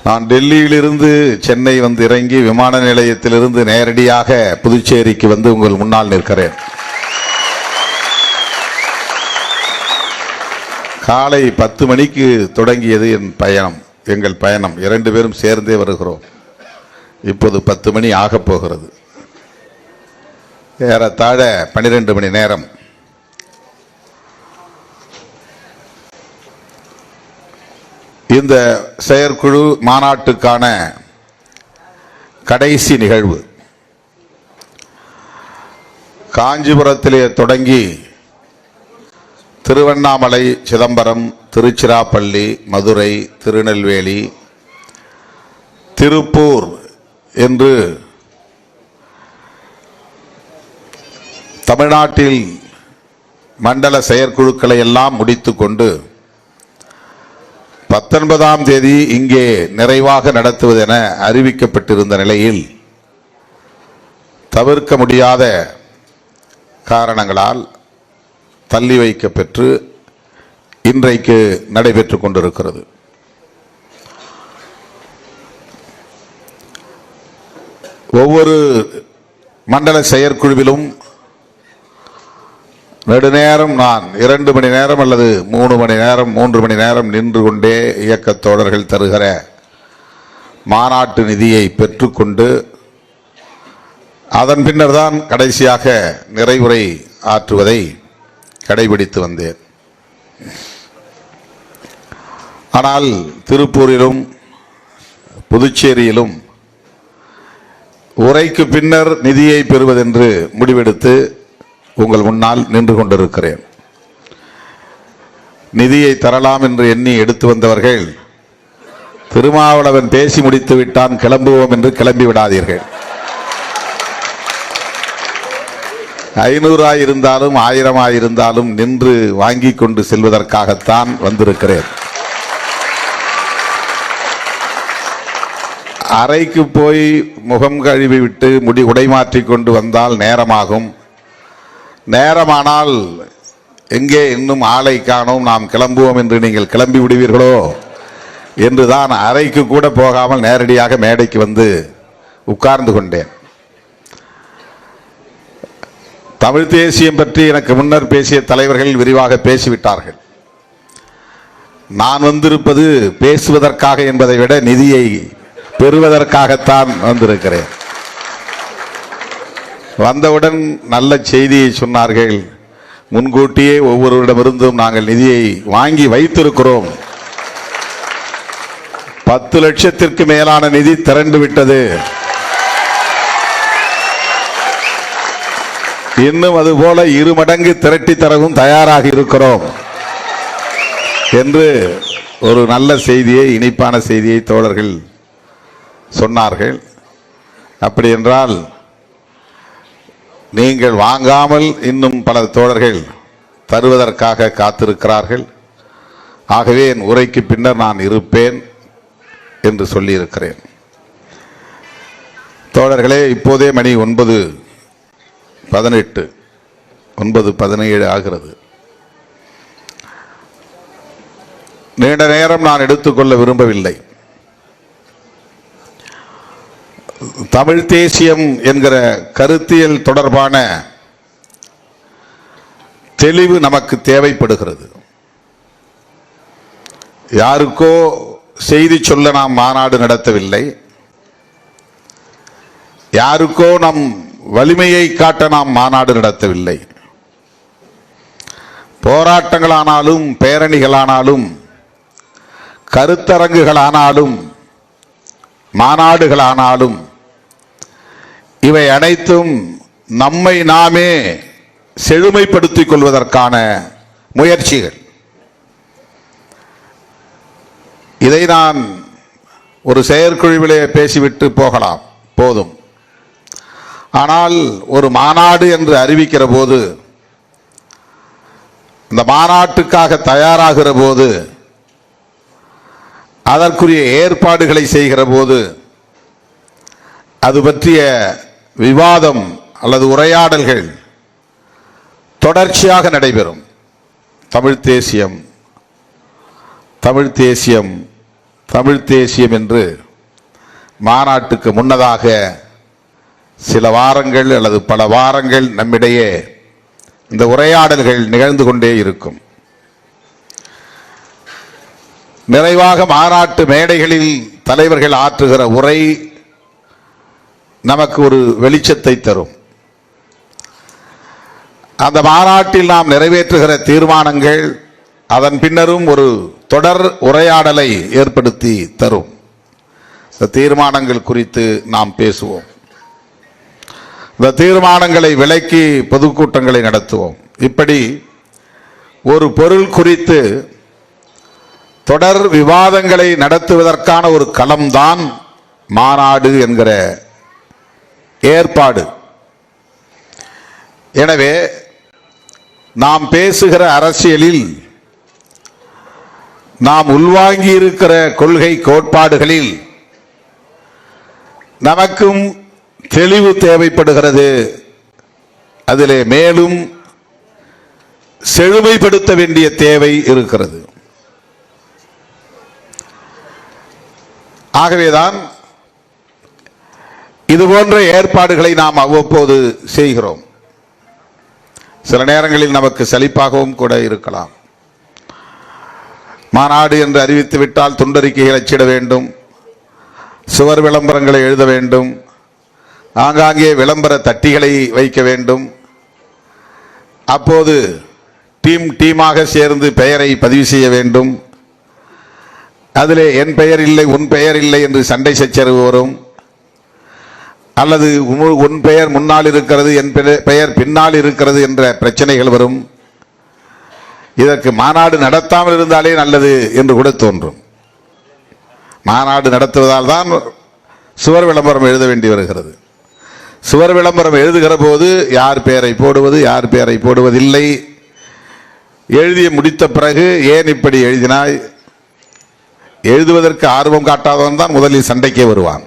நான் டெல்லியிலிருந்து சென்னை வந்து இறங்கி விமான நிலையத்திலிருந்து நேரடியாக புதுச்சேரிக்கு வந்து உங்கள் முன்னால் நிற்கிறேன். காலை 10 மணிக்கு தொடங்கியது என் பயணம், எங்கள் பயணம். 2 பேரும் சேர்ந்தே வருகிறோம். இப்போது 10 மணி ஆகப் போகிறது. ஏறத்தாழ 12 மணி நேரம். இந்த செயற்குழு மாநாட்டுக்கான கடைசி நிகழ்வு காஞ்சிபுரத்திலே தொடங்கி திருவண்ணாமலை, சிதம்பரம், திருச்சிராப்பள்ளி, மதுரை, திருநெல்வேலி, திருப்பூர் என்று தமிழ்நாட்டில் மண்டல செயற்குழுக்களை எல்லாம் முடித்துக்கொண்டு 19ஆம் தேதி இங்கே நிறைவாக நடத்துவதென அறிவிக்கப்பட்டிருந்த நிலையில் தவிர்க்க முடியாத காரணங்களால் தள்ளி வைக்கப்பெற்று இன்றைக்கு நடைபெற்றுக் கொண்டிருக்கிறது. ஒவ்வொரு மண்டல செயற்குழுவிலும் நெடுநேரம் நான் 2 மணி நேரம் அல்லது 3 மணி நேரம் 3 மணி நேரம் நின்று கொண்டே இயக்கத் தோழர்கள் தருகிற மாநாட்டு நிதியை பெற்றுக்கொண்டு அதன் பின்னர் தான் கடைசியாக நிறைவுரை ஆற்றுவதை கடைபிடித்து வந்தேன். ஆனால் திருப்பூரிலும் புதுச்சேரியிலும் உரைக்கு பின்னர் நிதியை பெறுவதென்று முடிவெடுத்து உங்கள் முன்னால் நின்று கொண்டிருக்கிறேன். நிதியை தரலாம் என்று எண்ணி எடுத்து வந்தவர்கள் திருமாவளவன் பேசி முடித்து விட்டான், கிளம்புவோம் என்று கிளம்பி விடாதீர்கள். 500 இருந்தாலும் 1000 இருந்தாலும் நின்று வாங்கி கொண்டு செல்வதற்காகத்தான் வந்திருக்கிறேன். அறைக்கு போய் முகம் கழுவி விட்டு உடை மாற்றிக் கொண்டு வந்தால் நேரமாகும். நேரமானால் எங்கே இன்னும் ஆளை காணோம், நாம் கிளம்புவோம் என்று நீங்கள் கிளம்பி விடுவீர்களோ என்றுதான் அறைக்கு கூட போகாமல் நேரடியாக மேடைக்கு வந்து உட்கார்ந்து கொண்டேன். தமிழ் தேசியம் பற்றி எனக்கு முன்னர் பேசிய தலைவர்கள் விரிவாக பேசிவிட்டார்கள். நான் வந்திருப்பது பேசுவதற்காக என்பதை விட நிதியை பெறுவதற்காகத்தான் வந்திருக்கிறேன். வந்தவுடன் நல்ல செய்தியை சொன்னார்கள். முன்கூட்டியே ஒவ்வொருவரிடமிருந்தும் நாங்கள் நிதியை வாங்கி வைத்திருக்கிறோம். 10 லட்சத்திற்கு மேலான நிதி திரண்டு விட்டது. இன்னும் அதுபோல 2 மடங்கு திரட்டி தரவும் தயாராக இருக்கிறோம் என்று ஒரு நல்ல செய்தியை, இனிப்பான செய்தியை தோழர்கள் சொன்னார்கள். அப்படி என்றால் நீங்கள் வாங்காமல் இன்னும் பல தோழர்கள் தருவதற்காக காத்திருக்கிறார்கள். ஆகவே என் உரைக்கு பின்னர் நான் இருப்பேன் என்று சொல்லியிருக்கிறேன். தோழர்களே, இப்போதே மணி 9:18 9:17 ஆகிறது. நீண்ட நேரம் நான் எடுத்துக்கொள்ள விரும்பவில்லை. தமிழ் தேசியம் என்கிற கருத்தியல் தொடர்பான தெளிவு நமக்கு தேவைப்படுகிறது. யாருக்கோ செய்தி சொல்ல நாம் மாநாடு நடத்தவில்லை. யாருக்கோ நம் வலிமையை காட்ட நாம் மாநாடு நடத்தவில்லை. போராட்டங்களானாலும் பேரணிகளானாலும் கருத்தரங்குகளானாலும் மாநாடுகளானாலும் இவை அனைத்தும் நம்மை நாமே செழுமைப்படுத்திக் கொள்வதற்கான முயற்சிகள். இதை நான் ஒரு செயற்குழுவிலே பேசிவிட்டு போகலாம், போதும். ஆனால் ஒரு மாநாடு என்று அறிவிக்கிற போது, இந்த மாநாட்டுக்காக தயாராகிற போது, அதற்குரிய ஏற்பாடுகளை செய்கிற போது அது பற்றிய விவாதம் அல்லது உரையாடல்கள் தொடர்ச்சியாக நடைபெறும். தமிழ் தேசியம் தமிழ் தேசியம் என்று மாநாட்டுக்கு முன்னதாக சில வாரங்கள் அல்லது பல வாரங்கள் நம்மிடையே இந்த உரையாடல்கள் நிகழ்ந்து கொண்டே இருக்கும். நிறைவாக மாநாட்டு மேடைகளில் தலைவர்கள் ஆற்றுகிற உரை நமக்கு ஒரு வெளிச்சத்தை தரும். அந்த மாநாட்டில் நாம் நிறைவேற்றுகிற தீர்மானங்கள் அதன் பின்னரும் ஒரு தொடர் உரையாடலை ஏற்படுத்தி தரும். இந்த தீர்மானங்கள் குறித்து நாம் பேசுவோம். இந்த தீர்மானங்களை விளக்கி பொதுக்கூட்டங்களை நடத்துவோம். இப்படி ஒரு பொருள் குறித்து தொடர் விவாதங்களை நடத்துவதற்கான ஒரு களம்தான் மாநாடு என்கிற ஏற்பாடு. எனவே நாம் பேசுகிற அரசியலில், நாம் உள்வாங்கி இருக்கிற கொள்கை கோட்பாடுகளில் நமக்கும் தெளிவு தேவைப்படுகிறது. அதிலே மேலும் செழுமைப்படுத்த வேண்டிய தேவை இருக்கிறது. ஆகவேதான் இதுபோன்ற ஏற்பாடுகளை நாம் அவ்வப்போது செய்கிறோம். சில நேரங்களில் நமக்கு சலிப்பாகவும் கூட இருக்கலாம். மாநாடு என்று அறிவித்து விட்டால் துண்டறிக்கைகள் அச்சிட வேண்டும், சுவர் விளம்பரங்களை எழுத வேண்டும், ஆங்காங்கே விளம்பர தட்டிகளை வைக்க வேண்டும். அப்போது டீமாக சேர்ந்து பெயரை பதிவு செய்ய வேண்டும். அதிலே என் பெயர் இல்லை, உன் பெயர் இல்லை என்று சண்டை சச்சரவு வரும். அல்லது உன் பெயர் முன்னால் இருக்கிறது, என் பெயர் பின்னால் இருக்கிறது என்ற பிரச்சனைகள் வரும். இதற்கு மாநாடு நடத்தாமல் இருந்தாலே நல்லது என்று கூட தோன்றும். மாநாடு நடத்துவதால் தான் சுவர் விளம்பரம் எழுத வேண்டி வருகிறது. சுவர் விளம்பரம் எழுதுகிற போது யார் பெயரை போடுவது, யார் பெயரை போடுவதில்லை, எழுதி முடித்த பிறகு ஏன் இப்படி எழுதினாய், எழுதுவதற்கு ஆர்வம் காட்டாதவன் தான் முதலில் சண்டைக்கே வருவான்.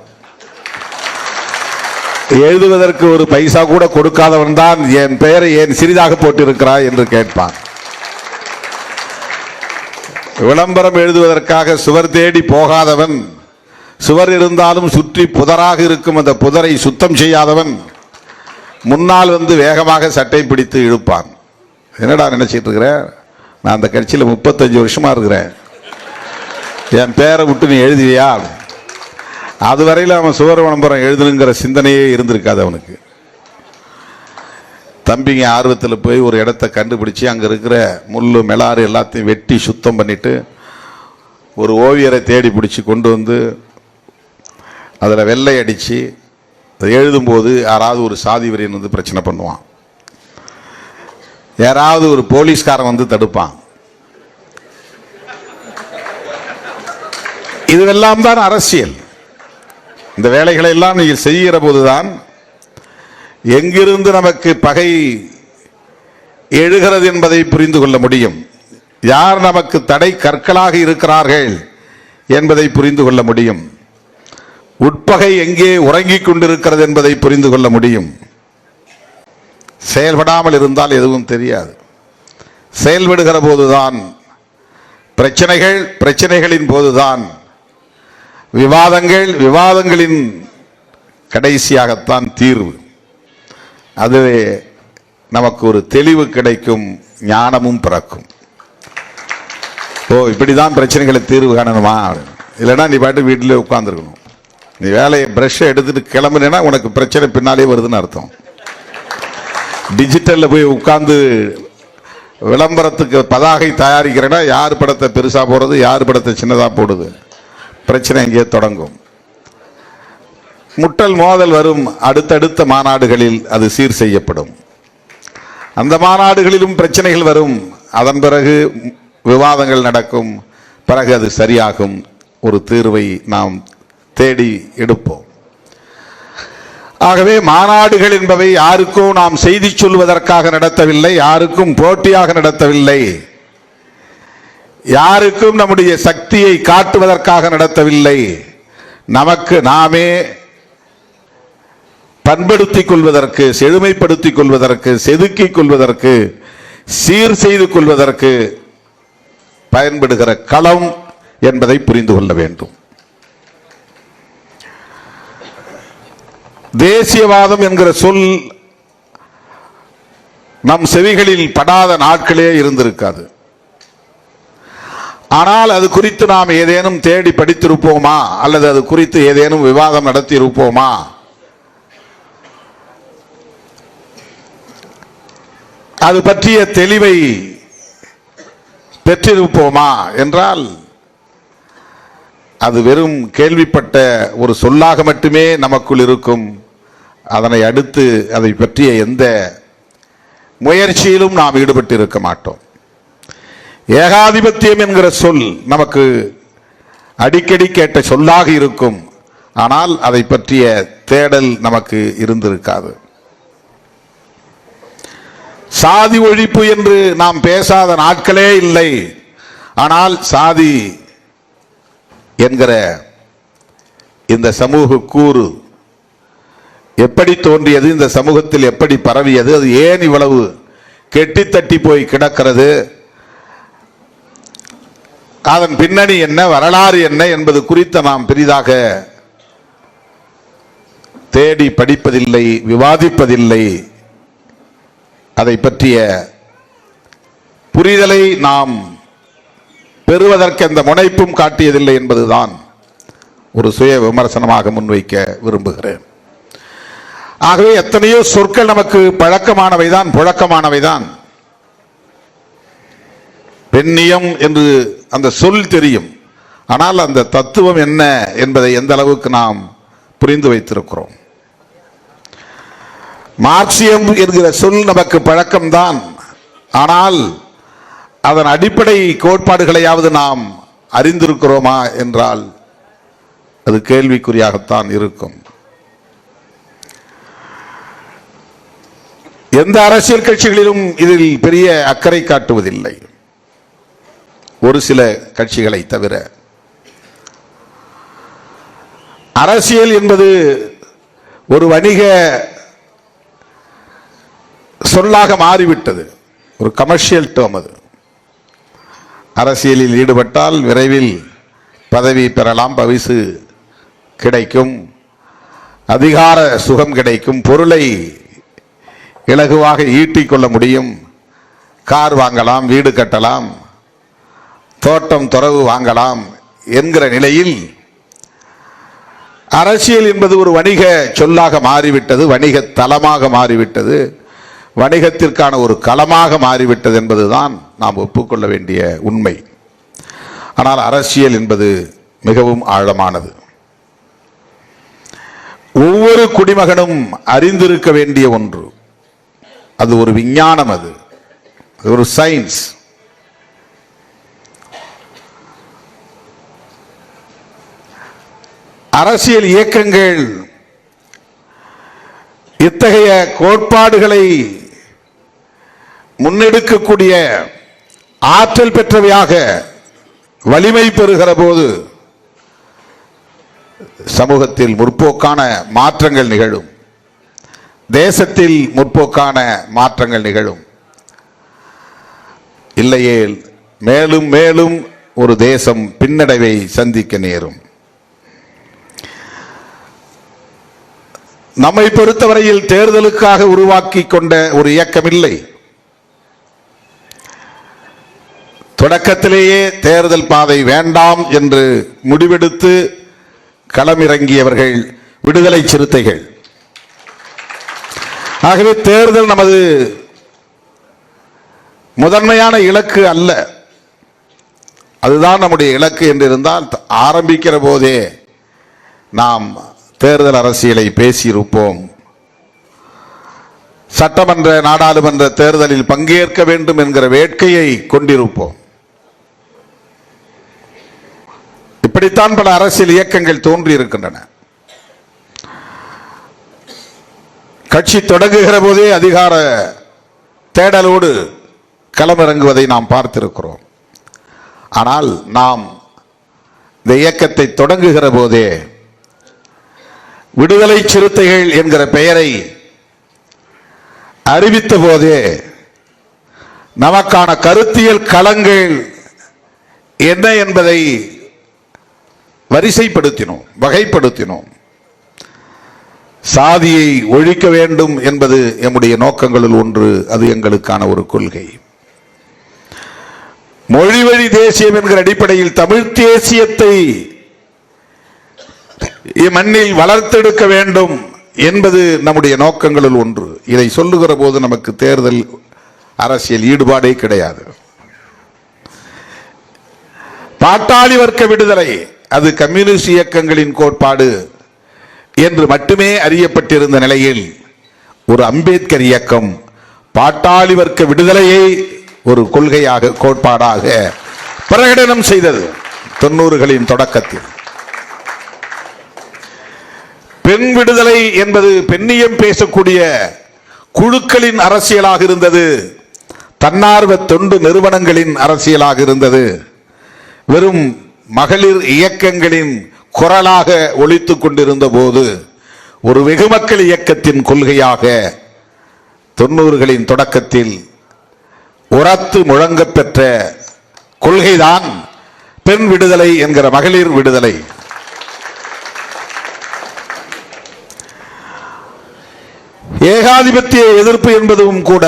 எழுதுவதற்கு ஒரு பைசா கூட கொடுக்காதவன் தான் என் பெயரை ஏன் சிறிதாக போட்டிருக்கிறாய் என்று கேட்பான். விளம்பரம் எழுதுவதற்காக சுவர் தேடி போகாதவன், சுவர் இருந்தாலும் சுற்றி புதராக இருக்கும் அந்த புதரை சுத்தம் செய்யாதவன் முன்னால் வந்து வேகமாக சட்டை பிடித்து இழுப்பான். என்னடா நினைச்சிட்டு இருக்கிற, நான் அந்த கட்சியில் 35 வருஷமா இருக்கிறேன், என் பேரை விட்டு நீ எழுதுவியா? அதுவரையில் அவன் சுவர் விளம்பரம் எழுதணுங்கிற சிந்தனையே இருந்திருக்காது அவனுக்கு. தம்பிங்க ஆர்வத்தில் போய் ஒரு இடத்தை கண்டுபிடிச்சி அங்கே இருக்கிற முள்ளு மெலாறு எல்லாத்தையும் வெட்டி சுத்தம் பண்ணிட்டு ஒரு ஓவியரை தேடி பிடிச்சி கொண்டு வந்து அதில் வெள்ளை அடித்து அதை எழுதும்போது யாராவது ஒரு சாதி வரியன் வந்து பிரச்சனை பண்ணுவான், யாராவது ஒரு போலீஸ்காரன் வந்து தடுப்பான். இதுவெல்லாம் தான் அரசியல். இந்த வேலைகளை எல்லாம் நீங்கள் செய்கிற போதுதான் எங்கிருந்து நமக்கு பகை எழுகிறது என்பதை புரிந்து கொள்ள முடியும். யார் நமக்கு தடை கற்களாக இருக்கிறார்கள் என்பதை புரிந்து கொள்ள முடியும். உட்பகை எங்கே உறங்கிக் கொண்டிருக்கிறது என்பதை புரிந்து கொள்ள முடியும். செயல்படாமல் இருந்தால் எதுவும் தெரியாது. செயல்படுகிற போதுதான் பிரச்சனைகளின் போதுதான் விவாதங்களின் கடைசியாகத்தான் தீர்வு. அதுவே நமக்கு ஒரு தெளிவு கிடைக்கும், ஞானமும் பிறக்கும். ஓ, இப்படிதான் பிரச்சனைகளை தீர்வு காணணுமா? இல்லைன்னா நீ பாட்டு வீட்டிலே உட்கார்ந்துருக்கணும். நீ வேலையை பிரஷை எடுத்துட்டு கிளம்புனா உனக்கு பிரச்சனை பின்னாலே வருதுன்னு அர்த்தம். டிஜிட்டல்ல போய் உட்கார்ந்து விளம்பரத்துக்கு பதாகை தயாரிக்கிறேன்னா யார் படத்தை பெருசா போடுறது, யார் படத்தை சின்னதா போடுது, பிரச்சனை எங்கே தொடங்கும். முட்டல் மோதல் வரும். அடுத்தடுத்த மாநாடுகளில் அது சீர் செய்யப்படும். அந்த மாநாடுகளிலும் பிரச்சனைகள் வரும். அதன் பிறகு விவாதங்கள் நடக்கும். பிறகு அது சரியாகும். ஒரு தீர்வை நாம் தேடி எடுப்போம். ஆகவே மாநாடுகள் என்பவை யாருக்கும் நாம் செய்தி சொல்வதற்காக நடத்தவில்லை, யாருக்கும் போட்டியாக நடத்தவில்லை, யாருக்கும் நம்முடைய சக்தியை காட்டுவதற்காக நடத்தவில்லை. நமக்கு நாமே பண்படுத்திக் கொள்வதற்கு, செழுமைப்படுத்திக் கொள்வதற்கு, செதுக்கிக் கொள்வதற்கு, சீர் செய்து கொள்வதற்கு பயன்படுகிற களம் என்பதை புரிந்து கொள்ள வேண்டும். தேசியவாதம் என்கிற சொல் நம் செவிகளில் படாத நாட்களே இருந்திருக்காது. ஆனால் அது குறித்து நாம் ஏதேனும் தேடி படித்திருப்போமா, அல்லது அது குறித்து ஏதேனும் விவாதம் நடத்தி இருப்போமா? அது பற்றிய தெளிவை பெற்றிருப்போமா என்றால் அது வெறும் கேள்விப்பட்ட ஒரு சொல்லாக மட்டுமே நமக்குள் இருக்கும். அதனை அடுத்து அதை பற்றிய எந்த முயற்சியிலும் நாம் ஈடுபட்டு இருக்க மாட்டோம். ஏகாதிபத்தியம் என்கிற சொல் நமக்கு அடிக்கடி கேட்ட சொல்லாக இருக்கும். ஆனால் அதை பற்றிய தேடல் நமக்கு இருந்திருக்காது. சாதி ஒழிப்பு என்று நாம் பேசாத நாட்களே இல்லை. ஆனால் சாதி என்கிற இந்த சமூக கூறு எப்படி தோன்றியது, இந்த சமூகத்தில் எப்படி பரவியது, அது ஏன் இவ்வளவு கெட்டித்தட்டி போய் கிடக்கிறது, அதன் பின்னணி என்ன, வரலாறு என்ன என்பது குறித்து நாம் பெரிதாக தேடி படிப்பதில்லை, விவாதிப்பதில்லை. அதை பற்றிய புரிதலை நாம் பெறுவதற்கு அந்த முனைப்பும் காட்டியதில்லை என்பதுதான் ஒரு சுய விமர்சனமாக முன்வைக்க விரும்புகிறேன். ஆகவே எத்தனையோ சொற்கள் நமக்கு பழக்கமானவைதான், புழக்கமானவைதான். பெண்ணியம் என்று அந்த சொல் தெரியும். ஆனால் அந்த தத்துவம் என்ன என்பதை எந்த அளவுக்கு நாம் புரிந்து வைத்திருக்கிறோம்? மார்க்சியம் என்கிற சொல் நமக்கு பழக்கம்தான். ஆனால் அதன் அடிப்படை கோட்பாடுகளையாவது நாம் அறிந்திருக்கிறோமா என்றால் அது கேள்விக்குறியாகத்தான் இருக்கும். எந்த அரசியல் கட்சிகளிலும் இதில் பெரிய அக்கறை காட்டுவதில்லை, ஒரு சில கட்சிகளை தவிர. அரசியல் என்பது ஒரு வணிக சொல்லாக மாறிவிட்டது, ஒரு கமர்ஷியல் டேர்ம். அது அரசியலில் ஈடுபட்டால் விரைவில் பதவி பெறலாம், பரிசு கிடைக்கும், அதிகார சுகம் கிடைக்கும், பொருளை இலகுவாக ஈட்டிக்கொள்ள முடியும், கார் வாங்கலாம், வீடு கட்டலாம், தோட்டம் துறவு வாங்கலாம் என்கிற நிலையில் அரசியல் என்பது ஒரு வணிக சொல்லாக மாறிவிட்டது, வணிக தளமாக மாறிவிட்டது, வணிகத்திற்கான ஒரு களமாக மாறிவிட்டது என்பதுதான் நாம் ஒப்புக்கொள்ள வேண்டிய உண்மை. ஆனால் அரசியல் என்பது மிகவும் ஆழமானது. ஒவ்வொரு குடிமகனும் அறிந்திருக்க வேண்டிய ஒன்று. அது ஒரு விஞ்ஞானம், அது ஒரு சயின்ஸ். அரசியல் இயக்கங்கள் இத்தகைய கோட்பாடுகளை முன்னெடுக்கக்கூடிய ஆற்றல் பெற்றவையாக வலிமை பெறுகிற போது சமூகத்தில் முற்போக்கான மாற்றங்கள் நிகழும், தேசத்தில் முற்போக்கான மாற்றங்கள் நிகழும். இல்லையே மேலும் மேலும் ஒரு தேசம் பின்னடைவை சந்திக்க நேரும். நம்மை பொறுத்தவரையில் தேர்தலுக்காக உருவாக்கி கொண்ட ஒரு இயக்கம் இல்லை. தொடக்கத்திலேயே தேர்தல் பாதை வேண்டாம் என்று முடிவெடுத்து களமிறங்கியவர்கள் விடுதலை சிறுத்தைகள். ஆகவே தேர்தல் நமது முதன்மையான இலக்கு அல்ல. அதுதான் நம்முடைய இலக்கு என்று இருந்தால் ஆரம்பிக்கிற போதே நாம் தேர்தல் அரசியலை பேசியிருப்போம். சட்டமன்ற நாடாளுமன்ற தேர்தலில் பங்கேற்க வேண்டும் என்கிற வேட்கையை கொண்டிருப்போம். இப்படித்தான் பல அரசியல் இயக்கங்கள் தோன்றி இருக்கின்றன. கட்சி தொடங்குகிற போதே அதிகார தேடலோடு களமிறங்குவதை நாம் பார்த்திருக்கிறோம். ஆனால் நாம் இந்த இயக்கத்தை தொடங்குகிற போதே விடுதலை சிறுத்தைகள் என்கிற பெயரை அறிவித்த போதே நமக்கான கருத்தியல் களங்கள் என்ன என்பதை வரிசைப்படுத்தினோம், வகைப்படுத்தினோம். சாதியை ஒழிக்க வேண்டும் என்பது எம்முடைய நோக்கங்களில் ஒன்று. அது எங்களுக்கான ஒரு கொள்கை. மொழி வழி தேசியம் என்கிற அடிப்படையில் தமிழ் தேசியத்தை மண்ணில் வளர்த்தெடுக்க வேண்டும் என்பது நம்முடைய நோக்கங்களில் ஒன்று. இதை சொல்லுகிற போது நமக்கு தேர்தல் அரசியல் ஈடுபாடே கிடையாது. பாட்டாளி வர்க்க விடுதலை அது கம்யூனிஸ்ட் இயக்கங்களின் கோட்பாடு என்று மட்டுமே அறியப்பட்டிருந்த நிலையில் ஒரு அம்பேத்கர் இயக்கம் பாட்டாளி வர்க்க விடுதலையை ஒரு கொள்கையாக கோட்பாடாக பிரகடனம் செய்தது 90களின் தொடக்கத்தில். பெண் விடுதலை என்பது பெண்ணியம் பேசக்கூடிய குழுக்களின் அரசியலாக இருந்தது. தன்னார்வ தொண்டு நிறுவனங்களின் அரசியலாக இருந்தது. வெறும் மகளிர் இயக்கங்களின் குரலாக ஒலித்துக் கொண்டிருந்த போது ஒரு வெகுமக்கள் இயக்கத்தின் கொள்கையாக 90களின் தொடக்கத்தில் உரத்து முழங்கப் பெற்ற கொள்கைதான் பெண் விடுதலை என்கிற மகளிர் விடுதலை. ஏகாதிபத்திய எதிர்ப்பு என்பதும் கூட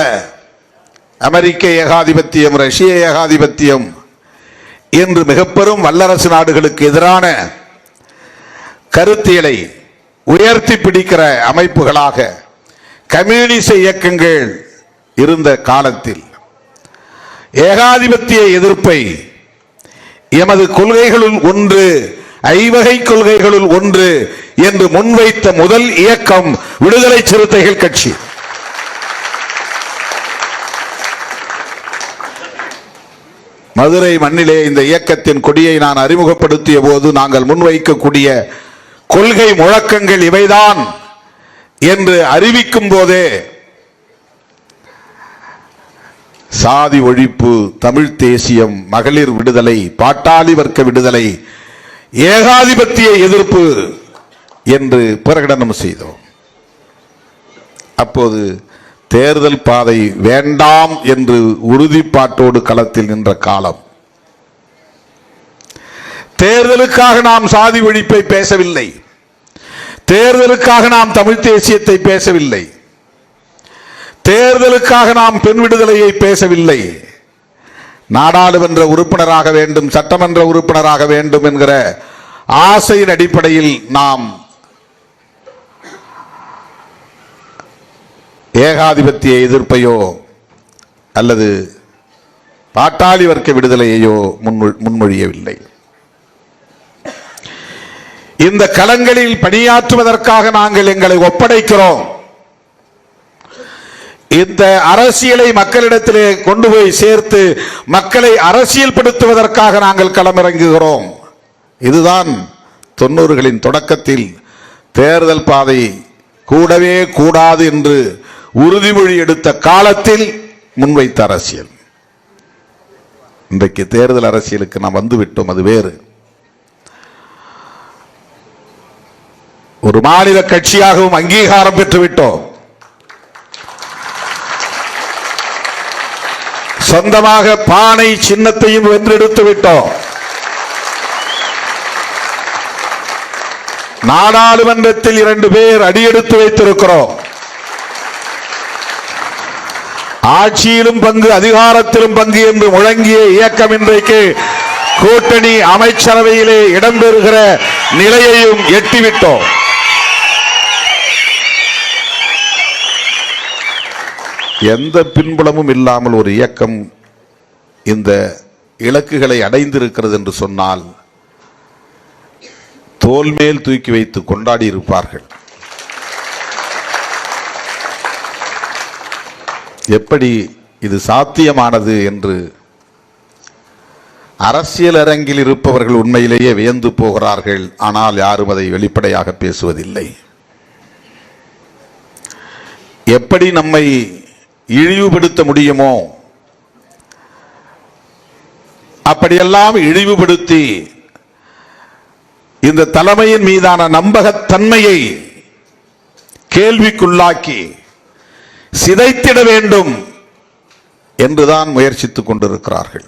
அமெரிக்க ஏகாதிபத்தியம், ரஷ்ய ஏகாதிபத்தியம் என்று மிக பெரும் வல்லரசு நாடுகளுக்கு எதிரான கருத்தியலை உயர்த்தி பிடிக்கிற அமைப்புகளாக கம்யூனிச இயக்கங்கள் இருந்த காலத்தில் ஏகாதிபத்திய எதிர்ப்பை எமது கொள்கைகளுள் ஒன்று, ஐவகை கொள்கைகளுள் ஒன்று என்று முன்வைத்த முதல் இயக்கம் விடுதலை சிறுத்தைகள் கட்சி. மதுரை மண்ணிலே இந்த இயக்கத்தின் கொடியை நான் அறிமுகப்படுத்திய போது நாங்கள் முன்வைக்கக்கூடிய கொள்கை முழக்கங்கள் இவைதான் என்று அறிவிக்கும் போதே சாதி ஒழிப்பு, தமிழ் தேசியம், மகளிர் விடுதலை, பாட்டாளி வர்க்க விடுதலை, ஏகாதிபத்திய எதிர்ப்பு என்று பிரகடனம் செய்தோம். அப்போது தேர்தல் பாதை வேண்டாம் என்று உறுதிப்பாட்டோடு களத்தில் நின்ற காலம். தேர்தலுக்காக நாம் சாதி ஒழிப்பை பேசவில்லை. தேர்தலுக்காக நாம் தமிழ் தேசியத்தை பேசவில்லை. தேர்தலுக்காக நாம் பெண் விடுதலையை பேசவில்லை. நாடாளுமன்ற உறுப்பினராக வேண்டும், சட்டமன்ற உறுப்பினராக வேண்டும் என்கிற ஆசையின் அடிப்படையில் நாம் ஏகாதிபத்திய எதிர்ப்பையோ அல்லது பாட்டாளி வர்க்க விடுதலையையோ முன்மொழியவில்லை. இந்த களங்களில் பணியாற்றுவதற்காக நாங்கள் எங்களை ஒப்படைக்கிறோம். இந்த அரசியலை மக்களிடத்திலே கொண்டு போய் சேர்த்து மக்களை அரசியல்படுத்துவதற்காக நாங்கள் களமிறங்குகிறோம். இதுதான் 90களின் தொடக்கத்தில் தேர்தல் பாதை கூடவே கூடாது என்று உறுதிமொழி எடுத்த காலத்தில் முன்வைத்த அரசியல். இன்றைக்கு தேர்தல் அரசியலுக்கு நாம் வந்துவிட்டோம். அது வேறு. ஒரு மாநில கட்சியாகவும் அங்கீகாரம் பெற்றுவிட்டோம். சொந்தமாக பானை சின்னத்தையும் வென்றெடுத்து விட்டோம். நாடாளுமன்றத்தில் 2 பேர் அடியெடுத்து வைத்திருக்கிறோம். ஆட்சியிலும் பங்கு, அதிகாரத்திலும் பங்கு என்று முழங்கிய இயக்கம் இன்றைக்கு கூட்டணி அமைச்சரவையிலே இடம்பெறுகிற நிலையையும் எட்டிவிட்டோம். எந்த பின்புலமும் இல்லாமல் ஒரு இயக்கம் இந்த இலக்குகளை அடைந்திருக்கிறது என்று சொன்னால் தோல் மேல் தூக்கி வைத்து கொண்டாடி இருப்பார்கள். எப்படி இது சாத்தியமானது என்று அரசியல் அரங்கில் இருப்பவர்கள் உண்மையிலேயே வியந்து போகிறார்கள். ஆனால் யாரும் அதை வெளிப்படையாக பேசுவதில்லை. எப்படி நம்மை இழிவுபடுத்த முடியுமோ அப்படியெல்லாம் இழிவுபடுத்தி இந்த தலைமையின் மீதான நம்பகத்தன்மையை கேள்விக்குள்ளாக்கி சிதைத்திட வேண்டும் என்றுதான் முயற்சித்துக் கொண்டிருக்கிறார்கள்.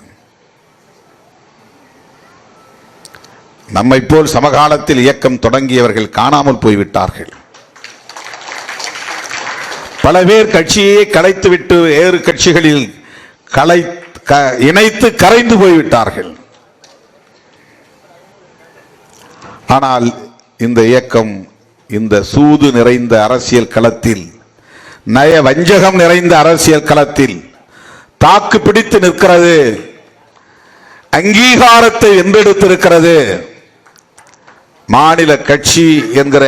நம்மை போல் சமகாலத்தில் இயக்கம் தொடங்கியவர்கள் காணாமல் போய்விட்டார்கள். பல பேர் கட்சியை கலைத்துவிட்டு வேறு கட்சிகளில் இணைத்து கரைந்து போய்விட்டார்கள். ஆனால் இந்த இயக்கம் இந்த சூது நிறைந்த அரசியல் களத்தில், நய வஞ்சகம் நிறைந்த அரசியல் களத்தில் தாக்கு பிடித்து நிற்கிறது, அங்கீகாரத்தை வென்றெடுத்திருக்கிறது. மாநில கட்சி என்கிற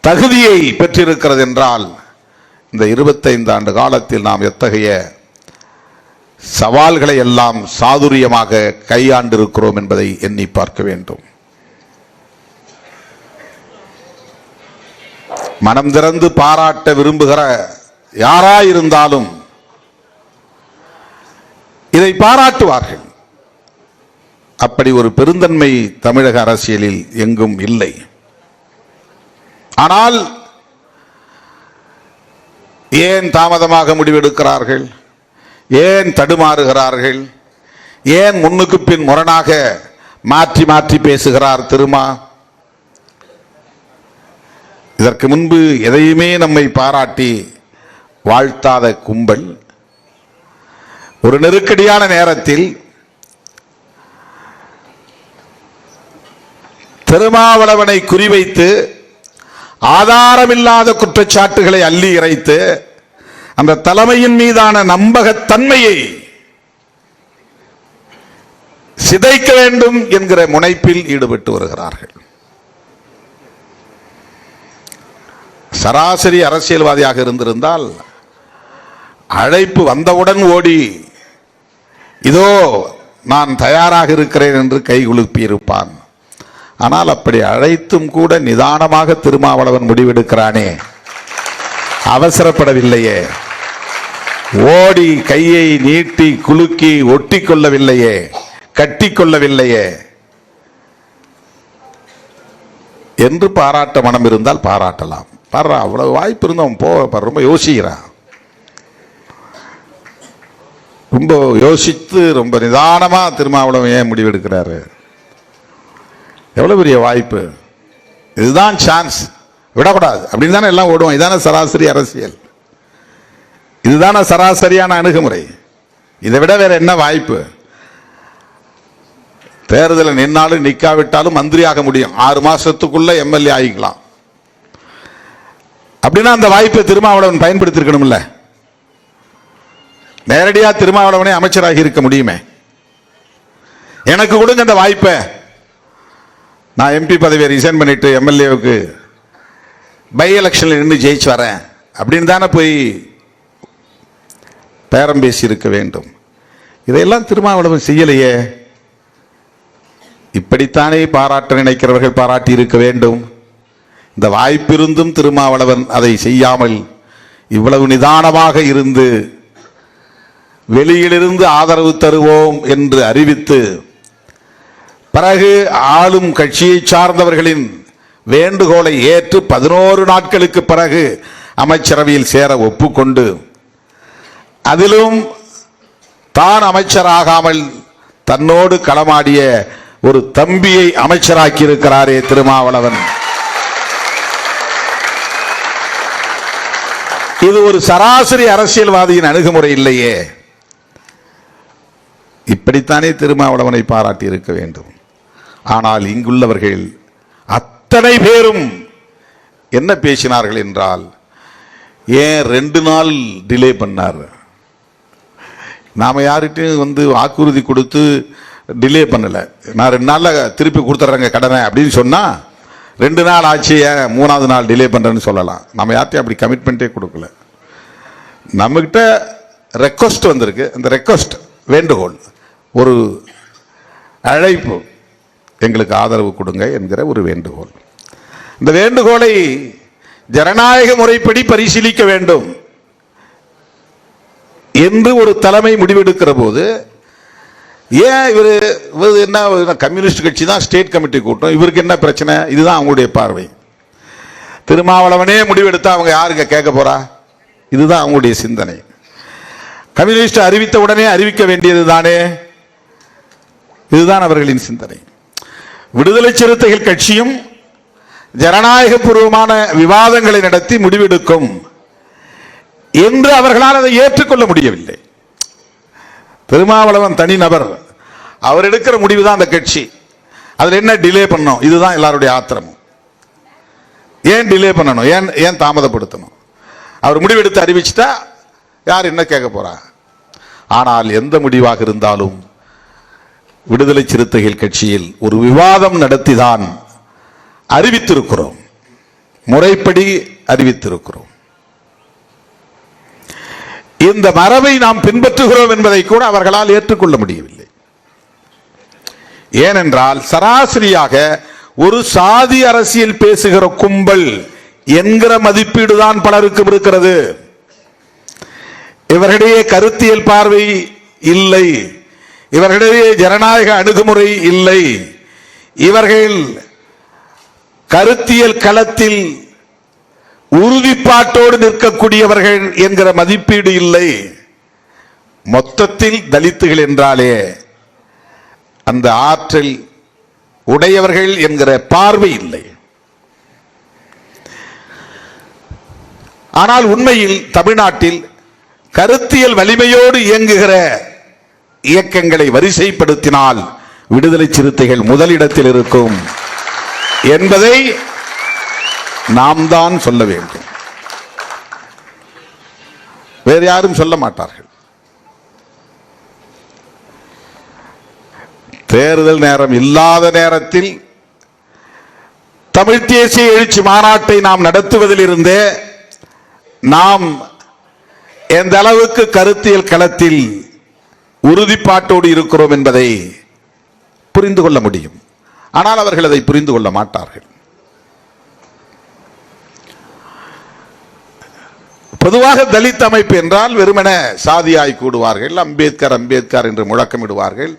தகுதியை பெற்றிருக்கிறது என்றால் இந்த 25 ஆண்டு காலத்தில் நாம் எத்தகைய சவால்களை எல்லாம் சாதுரியமாக கையாண்டிருக்கிறோம் என்பதை எண்ணி பார்க்க வேண்டும். மனம் திறந்து பாராட்ட விரும்புகிற யாராயிருந்தாலும் இதை பாராட்டுவார்கள். அப்படி ஒரு பெருந்தன்மை தமிழக அரசியலில் எங்கும் இல்லை. ஆனால் ஏன் தாமதமாக முடிவெடுக்கிறார்கள்? ஏன் தடுமாறுகிறார்கள்? ஏன் முன்னுக்கு பின் முரணாக மாற்றி மாற்றி பேசுகிறார் திருமா? இதற்கு முன்பு எதையுமே நம்மை பாராட்டி வாழ்த்தாத கும்பல் ஒரு நெருக்கடியான நேரத்தில் திருமாவளவனை குறிவைத்து ஆதாரமில்லாத குற்றச்சாட்டுகளை அள்ளி இறைத்து அந்த தலைமையின் மீதான நம்பகத்தன்மையை சிதைக்க வேண்டும் என்கிற முனைப்பில் ஈடுபட்டு வருகிறார்கள். சராசரி அரசியல்வாதியாக இருந்திருந்தால் அழைப்பு வந்தவுடன் ஓடி இதோ நான் தயாராக இருக்கிறேன் என்று கைகுலுப்பி இருப்பான். ஆனால் அப்படி அழைத்தும் கூட நிதானமாக திருமாவளவன் முடிவெடுக்கிறானே, அவசரப்படவில்லையே, ஓடி கையை நீட்டி குலுக்கி ஒட்டி கொள்ளவில்லையே, கட்டி கொள்ளவில்லையே என்று பாராட்ட மனம் இருந்தால் பாராட்டலாம். பாரு, அவ்வளவு வாய்ப்பு இருந்தோம் போக ரொம்ப யோசிக்கிறான். ரொம்ப யோசித்து ரொம்ப நிதானமா திருமாவளவன் ஏன் முடிவெடுக்கிறாரு? எவ்வளவு பெரிய வாய்ப்பு! இதுதான் சான்ஸ், விடக்கூடாது அப்படின்னு தானே எல்லாம் ஓடுவோம். இதுதானே சராசரி அரசியல், இதுதானே சராசரியான அணுகுமுறை. இதை விட வேற என்ன வாய்ப்பு? தேர்தலில் நின்னாலும் நிக்காவிட்டாலும் மந்திரியாக முடியும், 6 மாசத்துக்குள்ள எம்எல்ஏ ஆகிக்கலாம். அப்படின்னா அந்த வாய்ப்பை திருமாவளவன் பயன்படுத்திருக்கணும்ல. நேரடியா திருமாவளவனே அமைச்சராகி இருக்க முடியுமே. எனக்கு கொடுங்க அந்த வாய்ப்பை, நான் எம்பி பதவியை ரிசைன் பண்ணிட்டு எம்எல்ஏவுக்கு பை எலெக்ஷன்ல நின்று ஜெயிச்சு வரேன் அப்படின்னு தானே போய் பேரம் பேசி இருக்க வேண்டும். இதையெல்லாம் திருமாவளவன் செய்யலையே. இப்படித்தானே பாராட்ட நினைக்கிறவர்கள் பாராட்டி இருக்க வேண்டும். இந்த வாய்ப்பிருந்தும் திருமாவளவன் அதை செய்யாமல் இவ்வளவு நிதானமாக இருந்து வெளியிலிருந்து ஆதரவு தருவோம் என்று அறிவித்து பிறகு ஆளும் கட்சியை சார்ந்தவர்களின் வேண்டுகோளை ஏற்று 11 நாட்களுக்கு பிறகு அமைச்சரவையில் சேர ஒப்புக்கொண்டு அதிலும் தான் அமைச்சராகாமல் தன்னோடு களமாடிய ஒரு தம்பியை அமைச்சராக்கி இருக்கிறாரே திருமாவளவன். இது ஒரு சராசரி அரசியல்வாதியின் அணுகுமுறை இல்லையே. இப்படித்தானே திருமாவளவனை பாராட்டி இருக்க வேண்டும். ஆனால் இங்குள்ளவர்கள் அத்தனை பேரும் என்ன பேசினார்கள் என்றால், ஏன் 2 நாள் டிலே பண்ணார்? நாம யார்கிட்டையும் வாக்குறுதி கொடுத்து டிலே பண்ணல, நான் 2 நாள்ல திருப்பி கொடுத்துட்றேங்க கடனை அப்படின்னு சொன்னா 2 நாள் ஆச்சு, ஏன் 3ஆவது நாள் டிலே பண்றேன்னு சொல்லலாம். நம்ம யார்ட்டையும் அப்படி கமிட்மெண்ட்டே கொடுக்கல. நம்மகிட்ட ரெக்வஸ்ட் வந்திருக்கு. அந்த ரெக்வஸ்ட் வேண்டுகோள், ஒரு அழைப்பு, எங்களுக்கு ஆதரவு கொடுங்க என்கிற ஒரு வேண்டுகோள். இந்த வேண்டுகோளை ஜனநாயக முறைப்படி பரிசீலிக்க வேண்டும் என்று ஒரு தலைமை முடிவெடுக்கிற போது, ஏன் இவர் என்ன கம்யூனிஸ்ட் கட்சி தான் ஸ்டேட் கமிட்டி கூட்டம், இவருக்கு என்ன பிரச்சனை? இதுதான் அவங்களுடைய பார்வை. திருமாவளவனே முடிவெடுத்தா அவங்க யாருங்க கேட்க போறா? இதுதான் அவங்களுடைய சிந்தனை. கம்யூனிஸ்ட் அறிவித்த உடனே அறிவிக்க வேண்டியது தானே, இதுதான் அவர்களின் சிந்தனை. விடுதலை சிறுத்தைகள் கட்சியும் ஜனநாயக பூர்வமான விவாதங்களை நடத்தி முடிவெடுக்கும். என்று அவர்களால் அதை ஏற்றுக்கொள்ள முடியவில்லை. திருமாவளவன் தனிநபர், அவர் எடுக்கிற முடிவு தான் அந்த கட்சி. அதில் என்ன டிலே பண்ணணும், இதுதான் எல்லாருடைய ஆத்திரமும். ஏன் டிலே பண்ணணும், ஏன் தாமதப்படுத்தணும்? அவர் முடிவெடுத்து அறிவிச்சிட்டா யார் என்ன கேட்க போறா? ஆனால் எந்த முடிவாக இருந்தாலும் விடுதலை சிறுத்தைகள் கட்சியில் ஒரு விவாதம் நடத்திதான் அறிவித்திருக்கிறோம், முறைப்படி அறிவித்திருக்கிறோம். இந்த மரபை நாம் பின்பற்றுகிறோம் என்பதை கூட அவர்களால் ஏற்றுக்கொள்ள முடியவில்லை. ஏனென்றால் சராசரியாக ஒரு சாதி அரசியல் பேசுகிற கும்பல் என்கிற மதிப்பீடு தான் பலருக்கும் இருக்கிறது. இவர்களிடையே கருத்தியல் பார்வை இல்லை, இவர்களிடையே ஜனநாயக அணுகுமுறை இல்லை, இவர்கள் கருத்தியல் களத்தில் உறுதிப்பாட்டோடு நிற்கக்கூடியவர்கள் என்கிற மதிப்பீடு இல்லை. மொத்தத்தில் தலித்துகள் என்றாலே அந்த ஆற்றல் உடையவர்கள் என்கிற பார்வை இல்லை. ஆனால் உண்மையில் தமிழ்நாட்டில் கருத்தியல் வலிமையோடு இயங்குகிற இயக்கங்களை வரிசைப்படுத்தினால் விடுதலை சிறுத்தைகள் முதலிடத்தில் இருக்கும் என்பதை நாம் தான் சொல்ல வேண்டும், வேறு யாரும் சொல்ல மாட்டார்கள். தேர்தல் நேரம் இல்லாத நேரத்தில் தமிழ் தேசிய எழுச்சி மாநாட்டை நாம் நடத்துவதிலிருந்தே நாம் எந்த அளவுக்கு கருத்தியல் களத்தில் உறுதிப்பாட்டோடு இருக்கிறோம் என்பதை புரிந்து கொள்ள முடியும். ஆனால் அவர்கள் அதை புரிந்து கொள்ள மாட்டார்கள். பொதுவாக தலித் அமைப்பு என்றால் வெறுமன சாதியாய் கூடுவார்கள், அம்பேத்கர் அம்பேத்கர் என்று முழக்கமிடுவார்கள்,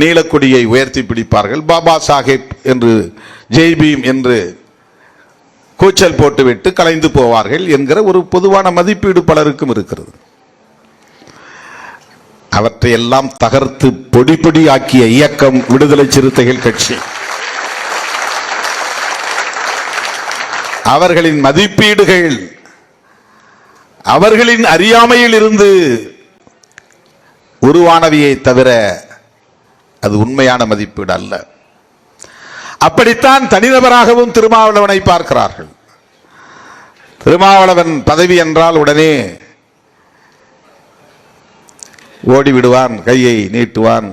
நீலக்கொடியை உயர்த்தி பிடிப்பார்கள், பாபா சாஹேப் என்று ஜெய்பீம் என்று கூச்சல் போட்டுவிட்டு கலைந்து போவார்கள் என்கிற ஒரு பொதுவான மதிப்பீடு பலருக்கும் இருக்கிறது. அவற்றை எல்லாம் தகர்த்து பொடி பொடி ஆக்கிய இயக்கம் விடுதலை சிறுத்தைகள் கட்சி. அவர்களின் மதிப்பீடுகள் அவர்களின் அறியாமையில் இருந்து உருவானவையை தவிர அது உண்மையான மதிப்பீடு அல்ல. அப்படித்தான் தனிநபராகவும் திருமாவளவனை பார்க்கிறார்கள். திருமாவளவன் பதவி என்றால் உடனே ஓடி விடுவான், கையை நீட்டுவான்,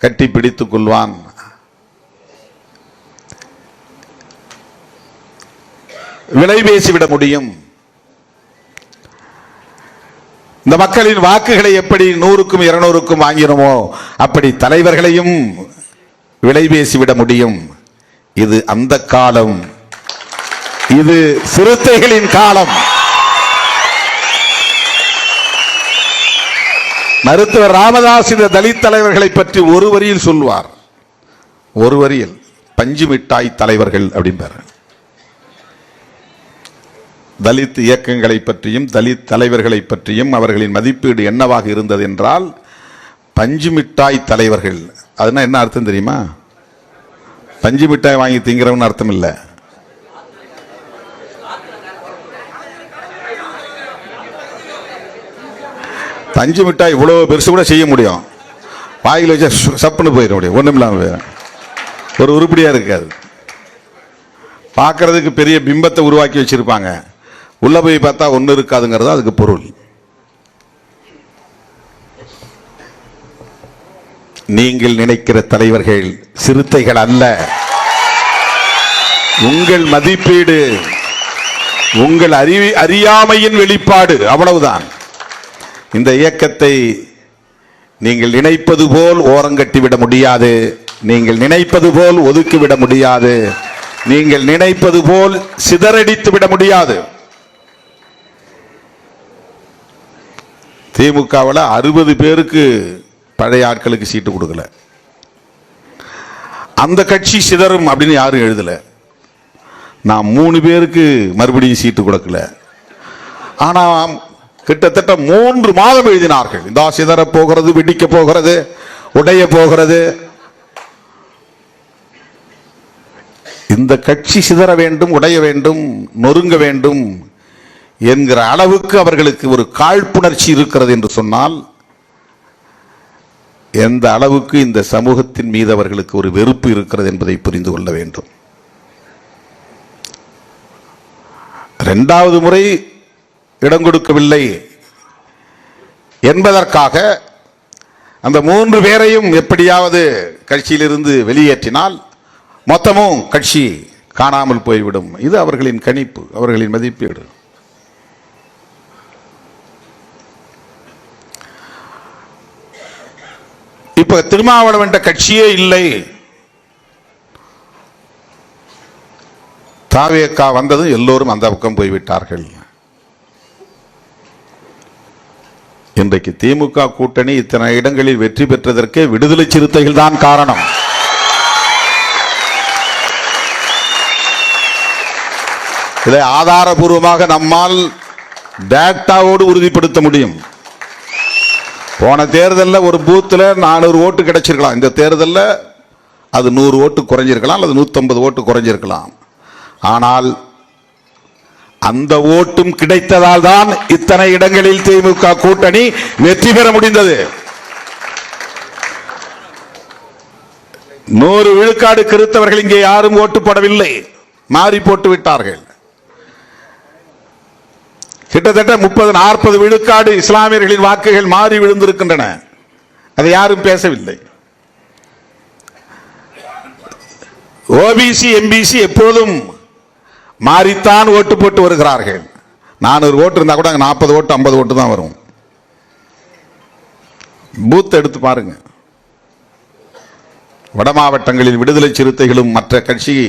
கட்டி பிடித்துக் கொள்வான். விலை பேசிவிட முடியும். இந்த மக்களின் வாக்குகளை எப்படி 100க்கும் 200க்கும் வாங்கினோமோ அப்படி தலைவர்களையும் விலை பேசிவிட முடியும். இது அந்த காலம், இது சிறுத்தைகளின் காலம். மருத்துவர் ராமதாஸ் இந்த தலித் தலைவர்களை பற்றி ஒரு வரியில் சொல்வார், ஒரு வரியில், பஞ்சு மிட்டாய் தலைவர்கள் அப்படின்பார். தலித் இயக்கங்களை பற்றியும் தலித் தலைவர்களை பற்றியும் அவர்களின் மதிப்பீடு என்னவாக இருந்தது என்றால் பஞ்சு மிட்டாய் தலைவர்கள். அதுனா என்ன அர்த்தம் தெரியுமா? பஞ்சு மிட்டாய் வாங்கி திங்கிறவன் அர்த்தம் இல்லை. பஞ்சு மிட்டாய் இவ்வளவு பெருசு கூட செய்ய முடியும், வாயில் வச்சா சப்புன்னு போயிட முடியும், ஒண்ணும் இல்லாம ஒரு உருப்படியா இருக்காது. பார்க்கறதுக்கு பெரிய பிம்பத்தை உருவாக்கி வச்சிருப்பாங்க, உள்ள போய் பார்த்தா ஒண்ணு இருக்காதுங்கிறது அதுக்கு பொருள். நீங்கள் நினைக்கிற தலைவர்கள் சிறுத்தைகள் அல்ல. உங்கள் மதிப்பீடு உங்கள் அறியாமையின் வெளிப்பாடு, அவ்வளவுதான். இந்த இயக்கத்தை நீங்கள் நினைப்பது போல் ஓரங்கட்டிவிட முடியாது, நீங்கள் நினைப்பது போல் ஒதுக்கிவிட முடியாது, நீங்கள் நினைப்பது போல் சிதறடித்து விட முடியாது. திமுகவில் 60 பேருக்கு பழைய ஆட்களுக்கு சீட்டு கொடுக்கல. அந்த கட்சி சிதறும் அப்படின்னு யாரும் எழுதல. நான் 3 பேருக்கு மறுபடியும் சீட்டு கொடுக்கல. ஆனா கிட்டத்தட்ட 3 மாதம் எழுதினார்கள், இந்த சிதற போகிறது, வெடிக்க போகிறது, உடைய போகிறது. இந்த கட்சி சிதற வேண்டும், உடைய வேண்டும், நொறுங்க வேண்டும் என்கிற அளவுக்கு அவர்களுக்கு ஒரு காழ்ப்புணர்ச்சி இருக்கிறது என்று சொன்னால், எந்த அளவுக்கு இந்த சமூகத்தின் மீது அவர்களுக்கு ஒரு வெறுப்பு இருக்கிறது என்பதை புரிந்து கொள்ள வேண்டும். இரண்டாவது முறை இடம் கொடுக்கவில்லை என்பதற்காக அந்த 3 பேரையும் எப்படியாவது கட்சியிலிருந்து வெளியேற்றினால் மொத்தமும் கட்சி காணாமல் போய்விடும். இது அவர்களின் கணிப்பு, அவர்களின் மதிப்பீடு. இப்ப திருமாவளவன் என்ற கட்சியே இல்லை, தாவேகா வந்ததும் எல்லோரும் அந்த பக்கம் போய்விட்டார்கள். இன்றைக்கு திமுக கூட்டணி இத்தனை இடங்களில் வெற்றி பெற்றதற்கே விடுதலை சிறுத்தைகள் தான் காரணம். இதை ஆதாரபூர்வமாக நம்மால் டேட்டாவோடு உறுதிப்படுத்த முடியும். போன தேர்தலில் ஒரு பூத்தில் 400 ஓட்டு கிடைச்சிருக்கலாம், இந்த தேர்தலில் அது 100 ஓட்டு குறைஞ்சிருக்கலாம் அல்லது 150 ஓட்டு குறைஞ்சிருக்கலாம். ஆனால் அந்த ஓட்டும் கிடைத்ததால் தான் இத்தனை இடங்களில் திமுக கூட்டணி வெற்றி பெற முடிந்தது. 100 விழுக்காடு கருத்தவர்கள் இங்கே யாரும் ஓட்டு போடவில்லை, மாறி போட்டு விட்டார்கள். கிட்டத்தட்ட 30-40 விழுக்காடு இஸ்லாமியர்களின் வாக்குகள் மாறி விழுந்திருக்கின்றன. அதை யாரும் பேசவில்லை. ஓபிசி எம்பிசி எப்போதும் மாறித்தான் ஓட்டு போட்டு வருகிறார்கள். 400 ஓட்டு இருந்தா கூட 40 ஓட்டு 50 ஓட்டு தான் வரும். பூத் எடுத்து பாருங்க. வட மாவட்டங்களில் விடுதலை சிறுத்தைகளும் மற்ற கட்சியை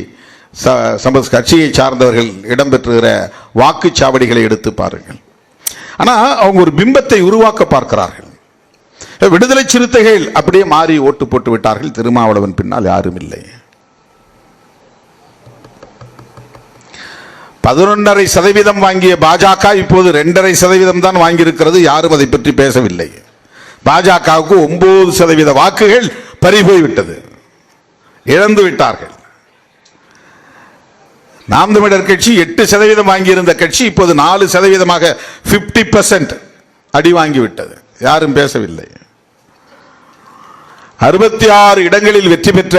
சார்ந்தவர்கள் இடம்பெற்றுகிற வாக்குச்சாவடிகளை எடுத்து பாருங்கள். ஆனா அவங்க ஒரு பிம்பத்தை உருவாக்க பார்க்கிறார்கள். விடுதலை சிறுத்தைகள் அப்படியே மாறி ஓட்டு போட்டு விட்டார்கள், திருமாவளவன் பின்னால் யாரும் இல்லை. 11.5% வாங்கிய பாஜக இப்போது 2.5% தான் வாங்கியிருக்கிறது. யாரும் அதை பற்றி பேசவில்லை. பாஜகவுக்கு 9% வாக்குகள் பறிபோய்விட்டது, இழந்து விட்டார்கள். நாம் தமிழர் கட்சி 8% வாங்கியிருந்த கட்சி இப்போது 4%, 50% அடி வாங்கிவிட்டது. யாரும் பேசவில்லை. 66 இடங்களில் வெற்றி பெற்ற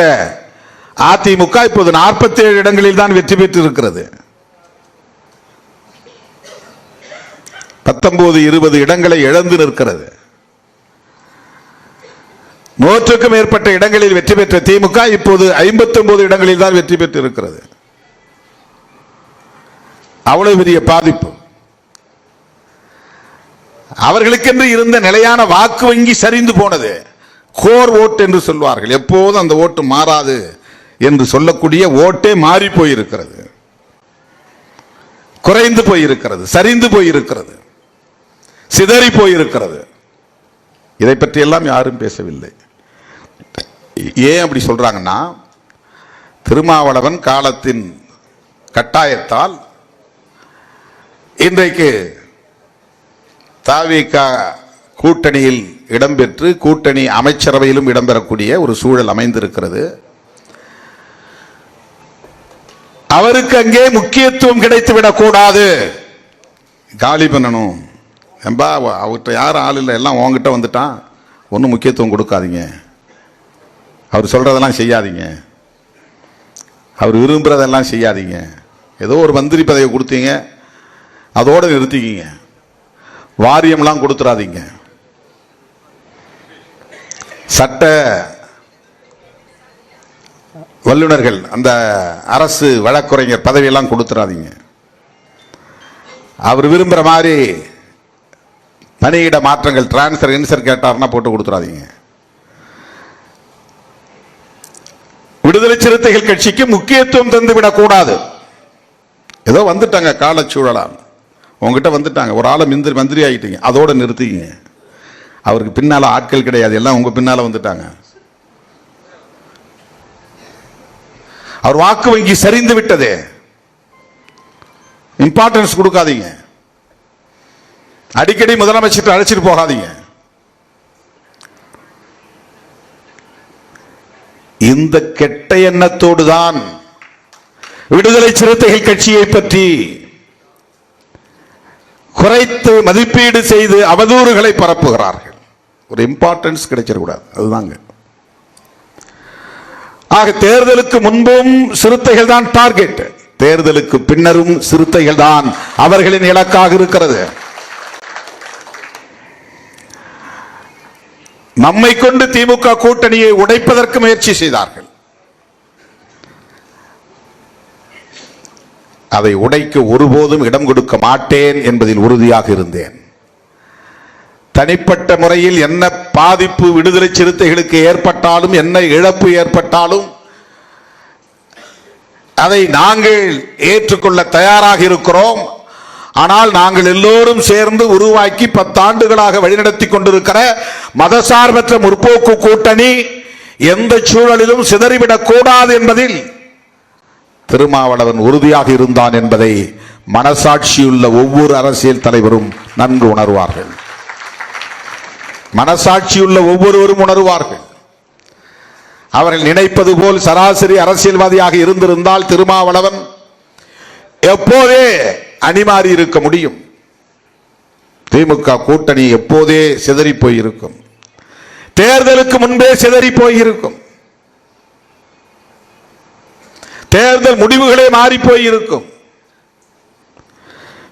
அதிமுக இப்போது 47 இடங்களில் தான் வெற்றி பெற்று இருக்கிறது. 19-20 இடங்களை இழந்து நிற்கிறது. 100க்கும் மேற்பட்ட இடங்களில் வெற்றி பெற்ற திமுக இப்போது 59 இடங்களில் தான் வெற்றி பெற்று இருக்கிறது. அவ்வளவு பெரிய பாதிப்பு. அவர்களுக்கென்று இருந்த நிலையான வாக்கு வங்கி சரிந்து போனது. கோர் ஓட்டு என்று சொல்வார்கள், எப்போதும் அந்த ஓட்டு மாறாது என்று சொல்லக்கூடிய ஓட்டே மாறி போயிருக்கிறது, குறைந்து போயிருக்கிறது, சரிந்து போயிருக்கிறது, சிதறி போயிருக்கிறது. இதை பற்றி எல்லாம் யாரும் பேசவில்லை. ஏன் அப்படி சொல்றாங்கன்னா, திருமாவளவன் காலத்தின் கட்டாயத்தால் இன்றைக்கு தாவேக கூட்டணியில் இடம்பெற்று கூட்டணி அமைச்சரவையிலும் இடம்பெறக்கூடிய ஒரு சூழல் அமைந்திருக்கிறது. அவருக்கு அங்கே முக்கியத்துவம் கிடைத்துவிடக் கூடாது, காலி பண்ணணும். ஏம்பா அவர்கிட்ட யாரும் ஆள் இல்லை, எல்லாம் உங்ககிட்ட வந்துட்டான், ஒன்றும் முக்கியத்துவம் கொடுக்காதீங்க, அவர் சொல்றதெல்லாம் செய்யாதீங்க, அவர் விரும்புறதெல்லாம் செய்யாதீங்க. ஏதோ ஒரு மந்திரி பதவியை கொடுத்தீங்க, அதோடு நிறுத்திக்கிங்க, வாரியம்லாம் கொடுத்துடாதீங்க, சட்ட வல்லுநர்கள் அந்த அரசு வழக்குரைஞர் பதவியெல்லாம் கொடுத்துடாதீங்க, அவர் விரும்புகிற மாதிரி பணியிட மாற்றங்கள் டிரான்ஸ்ஃபர் இன்சர் கேட்டார்னா போட்டு கொடுத்துடாதீங்க. விடுதலை சிறுத்தைகள் கட்சிக்கு முக்கியத்துவம் தந்துவிடக் கூடாது. ஏதோ வந்துட்டாங்க காலச்சூழலாம், உங்ககிட்ட வந்துட்டாங்க, ஒரு ஆளை மந்திரி ஆகிட்டீங்க, அதோட நிறுத்திக்கிங்க. அவருக்கு பின்னால ஆட்கள் கிடையாது, எல்லாம் உங்க பின்னால வந்துட்டாங்க. அவர் வாக்கு வங்கி சரிந்து விட்டது, இம்பார்ட்டன்ஸ் கொடுக்காதீங்க, அடிக்கடி முதலமைச்சர் அழைச்சிட்டு போகாதீங்க. இந்த கெட்ட எண்ணத்தோடு தான் விடுதலை சிறுத்தைகள் கட்சியை பற்றி குறைத்து மதிப்பீடு செய்து அவதூறுகளை பரப்புகிறார்கள். ஒரு இம்பார்ட்டன்ஸ் கிடைச்சிடக்கூடாது, அதுதாங்க. ஆக தேர்தலுக்கு முன்பும் சிறுத்தைகள் தான் டார்கெட், தேர்தலுக்கு பின்னரும் சிறுத்தைகள் தான் அவர்களின் இலக்காக இருக்கிறது. நம்மை கொண்டு திமுக கூட்டணியை உடைப்பதற்கு முயற்சி செய்தார்கள். அதை உடைக்க ஒருபோதும் இடம் கொடுக்க மாட்டேன் என்பதில் உறுதியாக இருந்தேன். தனிப்பட்ட முறையில் என்ன பாதிப்பு விடுதலை சிறுத்தைகளுக்கு ஏற்பட்டாலும், என்ன இழப்பு ஏற்பட்டாலும் அதை நாங்கள் ஏற்றுக்கொள்ள தயாராக இருக்கிறோம். ஆனால் நாங்கள் எல்லோரும் சேர்ந்து உருவாக்கி 10 ஆண்டுகளாக வழிநடத்தி கொண்டிருக்கிற மதசார்பற்ற முற்போக்கு கூட்டணி எந்த சூழலிலும் சிதறிவிடக் கூடாது என்பதில் திருமாவளவன் உறுதியாக இருந்தான் என்பதை மனசாட்சியுள்ள ஒவ்வொரு அரசியல் தலைவரும் நன்கு உணர்வார்கள். மனசாட்சியுள்ள ஒவ்வொருவரும் உணர்வார்கள். அவர்கள் நினைப்பது போல் சராசரி அரசியல்வாதியாக இருந்திருந்தால் திருமாவளவன் எப்போதே அணிமாறி இருக்க முடியும். திமுக கூட்டணி எப்போதே சிதறி போயிருக்கும். தேர்தலுக்கு முன்பே சிதறி போயிருக்கும். தேர்தல் முடிவுகளே மாறி போயிருக்கும்.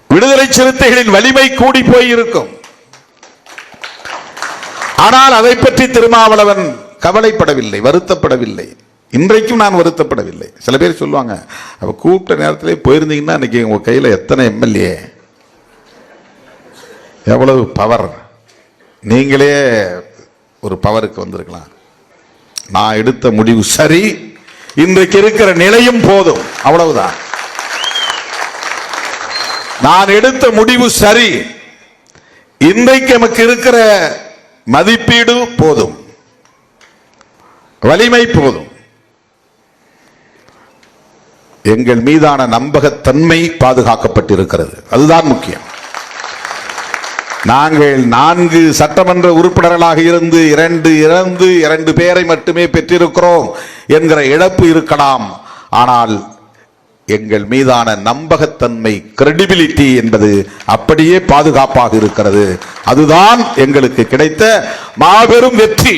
விடுதலை சிறுத்தைகளின் வலிமை கூடி போயிருக்கும். ஆனால் அதை பற்றி திருமாவளவன் கவலைப்படவில்லை, வருத்தப்படவில்லை. இன்றைக்கும் நான் வருத்தப்படவில்லை. சில பேர் சொல்லுவாங்க, அவ கூப்பிட்ட நேரத்திலே போயிருந்தீங்கன்னா இன்னைக்கு உங்க கையில் எத்தனை எம்எல்ஏ, எவ்வளவு பவர், நீங்களே ஒரு பவருக்கு வந்திருக்கலாம். நான் எடுத்த முடிவு சரி, இன்றைக்கு இருக்கிற நிலையும் போதும், அவ்வளவுதான். நான் எடுத்த முடிவு சரி, இன்றைக்கு நமக்கு இருக்கிற மதிப்பீடு போதும், வலிமை போதும். எங்கள் மீதான நம்பகத்தன்மை பாதுகாக்கப்பட்டிருக்கிறது, அதுதான் முக்கியம். நாங்கள் 4 சட்டமன்ற உறுப்பினர்களாக இருந்து 2 இறந்து 2 பேரை மட்டுமே பெற்றிருக்கிறோம் என்கிற இழப்பு இருக்கலாம். ஆனால் எங்கள் மீதான நம்பகத்தன்மை, கிரெடிபிலிட்டி என்பது அப்படியே பாதுகாப்பாக இருக்கிறது. அதுதான் எங்களுக்கு கிடைத்த மாபெரும் வெற்றி.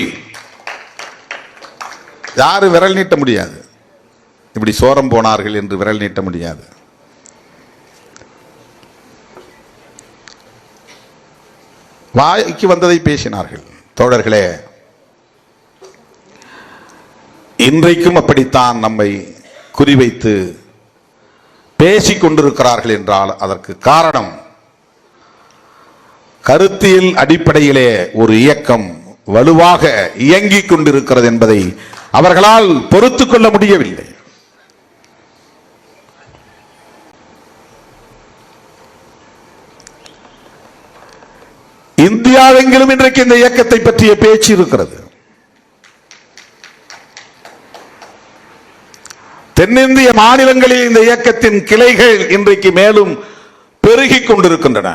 யாரும் விரல் நீட்ட முடியாது, இப்படி சோரம் போனார்கள் என்று விரல் நீட்ட முடியாது. வாய்க்கு வந்ததை பேசினார்கள் தோழர்களே. இன்றைக்கும் அப்படித்தான் நம்மை குறிவைத்து பேசிக் கொண்டிருக்கிறார்கள் என்றால் அதற்கு காரணம், கருத்தியல் அடிப்படையிலே ஒரு இயக்கம் வலுவாக இயங்கிக் கொண்டிருக்கிறது என்பதை அவர்களால் பொறுத்துக் கொள்ள முடியவில்லை. இந்தியாவெங்கிலும் இன்றைக்கு இந்த இயக்கத்தை பற்றிய பேச்சு இருக்கிறது. தென்னிந்திய மாநிலங்களில் இந்த இயக்கத்தின் கிளைகள் இன்றைக்கு மேலும் பெருகிக் கொண்டிருக்கின்றன.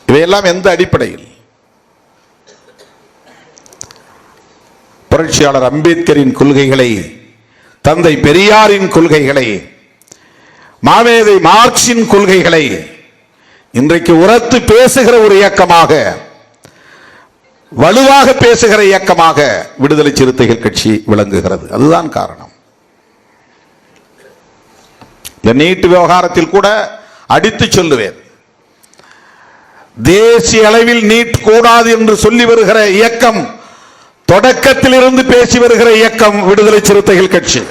இவையெல்லாம் எந்த அடிப்படையில்? புரட்சியாளர் அம்பேத்கரின் கொள்கைகளை, தந்தை பெரியாரின் கொள்கைகளை, மாமேதை மார்க்சின் கொள்கைகளை இன்றைக்கு உரத்து பேசுகிற ஒரு இயக்கமாக, வலுவாக பேசுகிற இயக்கமாக விடுதலை சிறுத்தைகள் கட்சி விளங்குகிறது. அதுதான் காரணம். இந்த நீட் விவகாரத்தில் கூட அடித்து சொல்லுவேன், தேசிய அளவில் நீட் கூடாது என்று சொல்லி வருகிற இயக்கம், தொடக்கத்தில் இருந்து பேசி வருகிற இயக்கம் விடுதலை சிறுத்தைகள் கட்சி.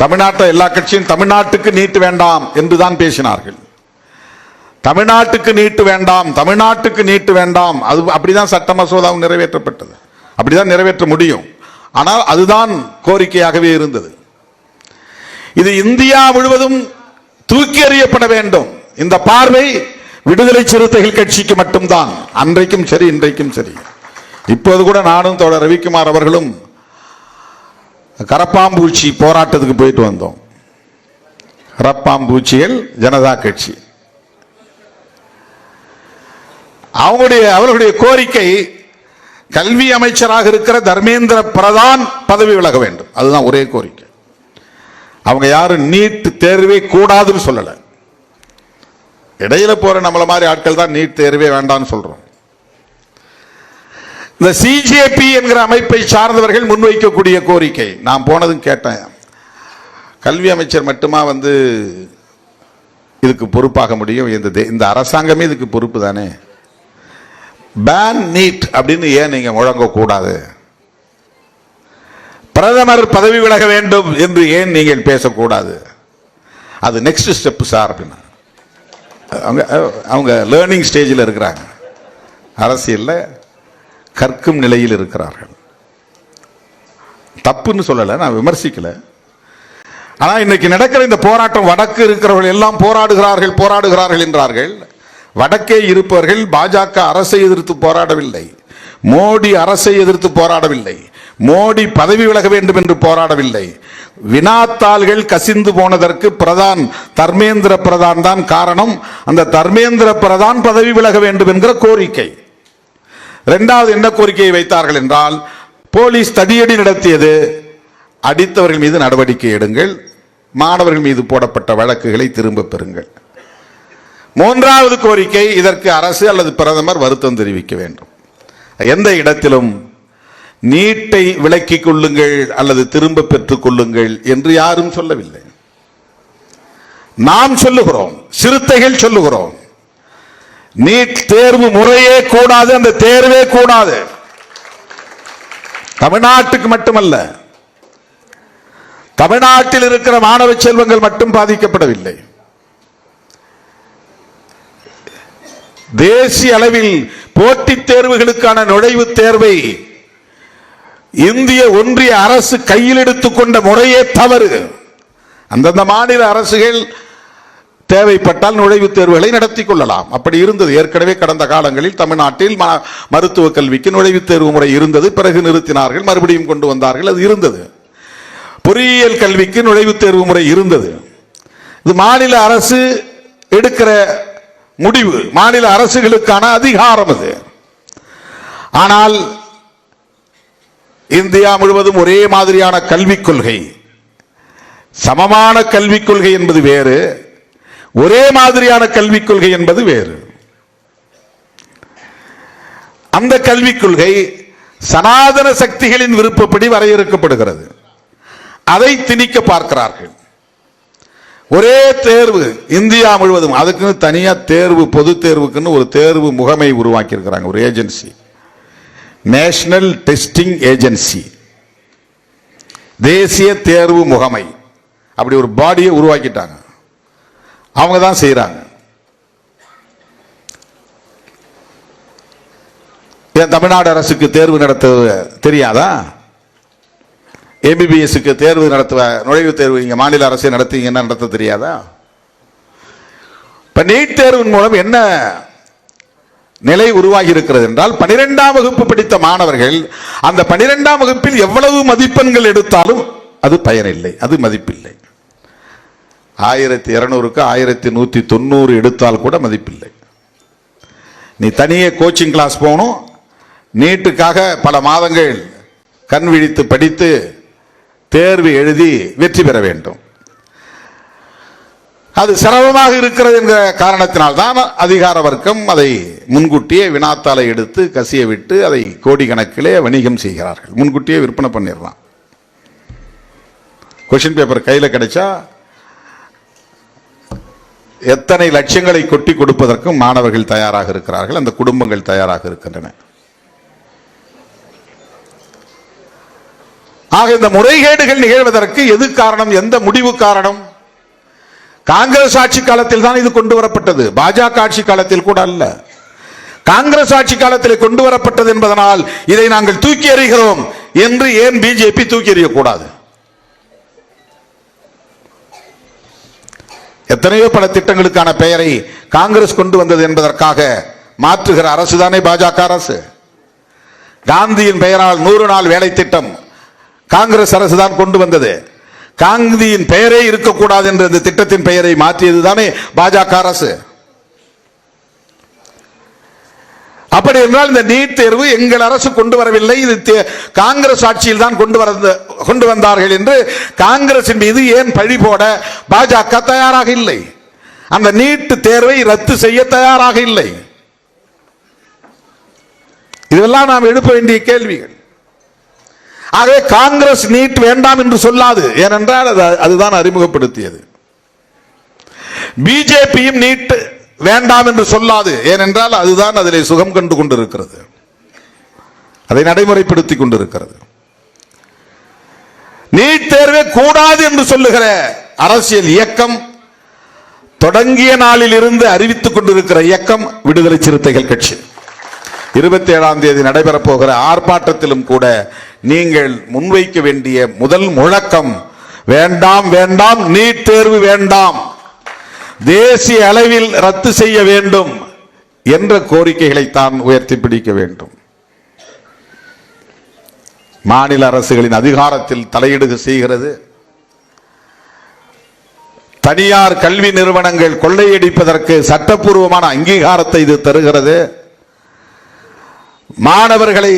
தமிழ்நாட்டில் எல்லா கட்சியும் தமிழ்நாட்டுக்கு நீட் வேண்டாம் என்றுதான் பேசினார்கள். தமிழ்நாட்டுக்கு நீட்டு வேண்டாம், தமிழ்நாட்டுக்கு நீட்டு வேண்டாம். அது அப்படிதான் சட்ட மசோதாவும் நிறைவேற்றப்பட்டது, அப்படிதான் நிறைவேற்ற முடியும். ஆனால் அதுதான் கோரிக்கையாகவே இருந்தது. இது இந்தியா முழுவதும் தூக்கி எறியப்பட வேண்டும். இந்த பார்வை விடுதலை சிறுத்தைகள் கட்சிக்கு மட்டும்தான். அன்றைக்கும் சரி, இன்றைக்கும் சரி. இப்போது கூட நானும் தோழர் ரவிக்குமார் அவர்களும் கரப்பாம்பூச்சி போராட்டத்துக்கு போயிட்டு வந்தோம். கரப்பாம்பூச்சிகள் ஜனதா கட்சி, அவர்களுடைய கோரிக்கை கல்வி அமைச்சராக இருக்கிற தர்மேந்திர பிரதான் பதவி விலக வேண்டும். அதுதான் ஒரே கோரிக்கை. அவங்க யாரும் நீட் தேர்வே கூடாதுன்னு சொல்லல. இடையில போற நம்மள மாதிரி ஆட்கள் தான் நீட் தேர்வே வேண்டாம்னு சொல்றோம். இந்த சிஜேபி என்கிற அமைப்பை சார்ந்தவர்கள் முன்வைக்கக்கூடிய கோரிக்கை, நான் போனதும் கேட்டேன், கல்வி அமைச்சர் மட்டுமா வந்து இதுக்கு பொறுப்பாக முடியும்? இந்த அரசாங்கமே இதுக்கு பொறுப்பு தானே. பேன் நீட் அப்படின்னு ஏன் நீங்க முழங்க கூடாது? பிரதமர் பதவி விலக வேண்டும் என்று ஏன் நீங்கள் பேசக்கூடாது? அது நெக்ஸ்ட் ஸ்டெப் சார் அப்படின்னா அவங்க லேர்னிங் ஸ்டேஜில் இருக்கிறாங்க, அரசியல்ல கற்கும் நிலையில் இருக்கிறார்கள். தப்புன்னு சொல்லலை, நான் விமர்சிக்கல. ஆனா இன்னைக்கு நடக்கிற இந்த போராட்டம், வடக்கு இருக்கிறவர்கள் எல்லாம் போராடுகிறார்கள் என்றார்கள். வடக்கே இருப்பவர்கள் பாஜக அரசை எதிர்த்து போராடவில்லை, மோடி அரசை எதிர்த்து போராடவில்லை, மோடி பதவி விலக வேண்டும் என்று போராடவில்லை. வினாத்தாள்கள் கசிந்து போனதற்கு தர்மேந்திர பிரதான் தான் காரணம். அந்த தர்மேந்திர பிரதான் பதவி விலக வேண்டும் என்கிற கோரிக்கை. இரண்டாவது என்ன கோரிக்கையை வைத்தார்கள் என்றால், போலீஸ் தடியடி நடத்தியது, அடித்தவர்கள் மீது நடவடிக்கை எடுங்கள், மாணவர்கள் மீது போடப்பட்ட வழக்குகளை திரும்ப பெறுங்கள். மூன்றாவது கோரிக்கை, இதற்கு அரசு அல்லது பிரதமர் வருத்தம் தெரிவிக்க வேண்டும். எந்த இடத்திலும் நீட்டை விலக்கிக் கொள்ளுங்கள் அல்லது திரும்ப பெற்றுக் கொள்ளுங்கள் என்று யாரும் சொல்லவில்லை. நாம் சொல்லுகிறோம், சிறுத்தைகள் சொல்லுகிறோம், நீட் தேர்வு முறையே கூடாது, அந்த தேர்வே கூடாது. தமிழ்நாட்டுக்கு மட்டுமல்ல, தமிழ்நாட்டில் இருக்கிற மாணவ செல்வங்கள் மட்டும் பாதிக்கப்படவில்லை. தேசிய அளவில் போட்டித் தேர்வுகளுக்கான நுழைவுத் தேர்வை இந்திய ஒன்றிய அரசு கையில் எடுத்துக்கொண்ட முறையே தவறு. அந்தந்த மாநில அரசுகள் தேவைப்பட்டால் நுழைவுத் தேர்வுகளை நடத்தி கொள்ளலாம். அப்படி இருந்தது ஏற்கனவே. கடந்த காலங்களில் தமிழ்நாட்டில் மருத்துவ கல்விக்கு நுழைவுத் தேர்வு முறை இருந்தது, பிறகு நிறுத்தினார்கள், மறுபடியும் கொண்டு வந்தார்கள், அது இருந்தது. பொறியியல் கல்விக்கு நுழைவுத் தேர்வு முறை இருந்தது. இது மாநில அரசு எடுக்கிற முடிவு, மாநில அரசுகளுக்கான அதிகாரம் அது. ஆனால் இந்தியா முழுவதும் ஒரே மாதிரியான கல்விக் கொள்கை, சமமான கல்விக் கொள்கை என்பது வேறு, ஒரே மாதிரியான கல்விக் கொள்கை என்பது வேறு. அந்த கல்விக் கொள்கை சனாதன சக்திகளின் விருப்பப்படி வரையறுக்கப்படுகிறது. அதை திணிக்க பார்க்கிறார்கள். ஒரே தேர்வு இந்தியா முழுவதும், அதுக்குன்னு தனியா தேர்வு, பொது தேர்வுக்குன்னு ஒரு தேர்வு முகமை உருவாக்கி இருக்கிறாங்க, ஒரு ஏஜென்சி, நேஷனல் டெஸ்டிங் ஏஜென்சி, தேசிய தேர்வு முகமை. அப்படி ஒரு பாடியை உருவாக்கிட்டாங்க, அவங்க தான் செய்யறாங்க. ஏன் தமிழ்நாடு அரசுக்கு தேர்வு நடத்த தெரியாதா? எம்பிபிஎஸ்க்கு தேர்வு நடத்துவ, நுழைவுத் தேர்வு இங்க மாநில அரசு நடத்தீங்கன்னா நடத்த தெரியாதா? இப்ப நீட் தேர்வின் மூலம் என்ன நிலை உருவாகி இருக்கிறது என்றால், 12ஆம் வகுப்பு படித்த மாணவர்கள் அந்த 12ஆம் வகுப்பில் எவ்வளவு மதிப்பெண்கள் எடுத்தாலும் அது பயனில்லை, அது மதிப்பில்லை. 1200க்கு 1190 எடுத்தால் கூட மதிப்பில்லை. நீ தனியே கோச்சிங் கிளாஸ் போகணும், நீட்டுக்காக பல மாதங்கள் கண் விழித்து படித்து தேர்வு எழுதி வெற்றி பெற வேண்டும். அது சிரமமாக இருக்கிறது என்கிற காரணத்தினால்தான் அதிகார வர்க்கம் அதை முன்கூட்டியே வினாத்தாளை எடுத்து கசிய விட்டு அதை கோடிக்கணக்கிலே வணிகம் செய்கிறார்கள். முன்கூட்டியே விற்பனை பண்ணிடலாம். கொஸ்டின் பேப்பர் கையில கிடைச்சா எத்தனை லட்சங்களை கொட்டி கொடுப்பதற்கும் மாணவர்கள் தயாராக இருக்கிறார்கள், அந்த குடும்பங்கள் தயாராக இருக்கின்றன. ஆக இந்த முறைகேடுகள் நிகழ்வதற்கு எது காரணம்? எந்த முடிவு காரணம்? காங்கிரஸ் ஆட்சி காலத்தில் தான் இது கொண்டு வரப்பட்டது, பாஜக ஆட்சி காலத்தில் கூட அல்ல. காங்கிரஸ் ஆட்சி காலத்தில் கொண்டு வரப்பட்டது என்பதனால் இதை நாங்கள் தூக்கி எறிகிறோம் என்று ஏன் பிஜேபி தூக்கி எறியக்கூடாது? எத்தனையோ பல திட்டங்களுக்கான பெயரை காங்கிரஸ் கொண்டு வந்தது என்பதற்காக மாற்றுகிற அரசு தானே பாஜக அரசு. காந்தியின் பெயரால் 100 நாள் வேலை திட்டம் காங்கிரஸ் அரசு தான் கொண்டு வந்தது. காந்தியின் பெயரே இருக்கக்கூடாது என்ற இந்த திட்டத்தின் பெயரை மாற்றியது தானே பாஜக அரசு. அப்படி என்றால் இந்த நீட் தேர்வு எங்கள் அரசு கொண்டு வரவில்லை, இது காங்கிரஸ் ஆட்சியில் தான் கொண்டு வந்தார்கள் என்று காங்கிரசின் மீது ஏன் பழி போட பாஜக தயாராக இல்லை? அந்த நீட் தேர்வை ரத்து செய்ய தயாராக இல்லை. இதெல்லாம் நாம் எழுப்ப வேண்டிய கேள்விகள். ஆகவே காங்கிரஸ் நீட் வேண்டாம் என்று சொல்லாது, ஏனென்றால் அதுதான் அறிமுகப்படுத்தியது. பிஜேபியும் நீட் வேண்டாம் என்று சொல்லாது, ஏனென்றால் அதுதான் அதிலே சுகம் கண்டு கொண்டிருக்கிறது, அதை நடைமுறைப்படுத்திக் கொண்டிருக்கிறது. நீட் தேர்வே கூடாது என்று சொல்லுகிற அரசியல் இயக்கம் தொடங்கிய நாளில் இருந்து அறிவித்துக் கொண்டிருக்கிற இயக்கம் விடுதலை சிறுத்தைகள் கட்சி. 27ஆம் தேதி நடைபெறப் போகிற ஆர்ப்பாட்டத்திலும் கூட நீங்கள் முன்வைக்க வேண்டிய முதல் முழக்கம் வேண்டாம் வேண்டாம், நீட் தேர்வு வேண்டாம், தேசிய அளவில் ரத்து செய்ய வேண்டும் என்ற கோரிக்கைகளை தான் உயர்த்தி பிடிக்க வேண்டும். மாநில அரசுகளின் அதிகாரத்தில் தலையீடு செய்கிறது. தனியார் கல்வி நிறுவனங்கள் கொள்ளையடிப்பதற்கு சட்டப்பூர்வமான அங்கீகாரத்தை இது தருகிறது. மாணவர்களை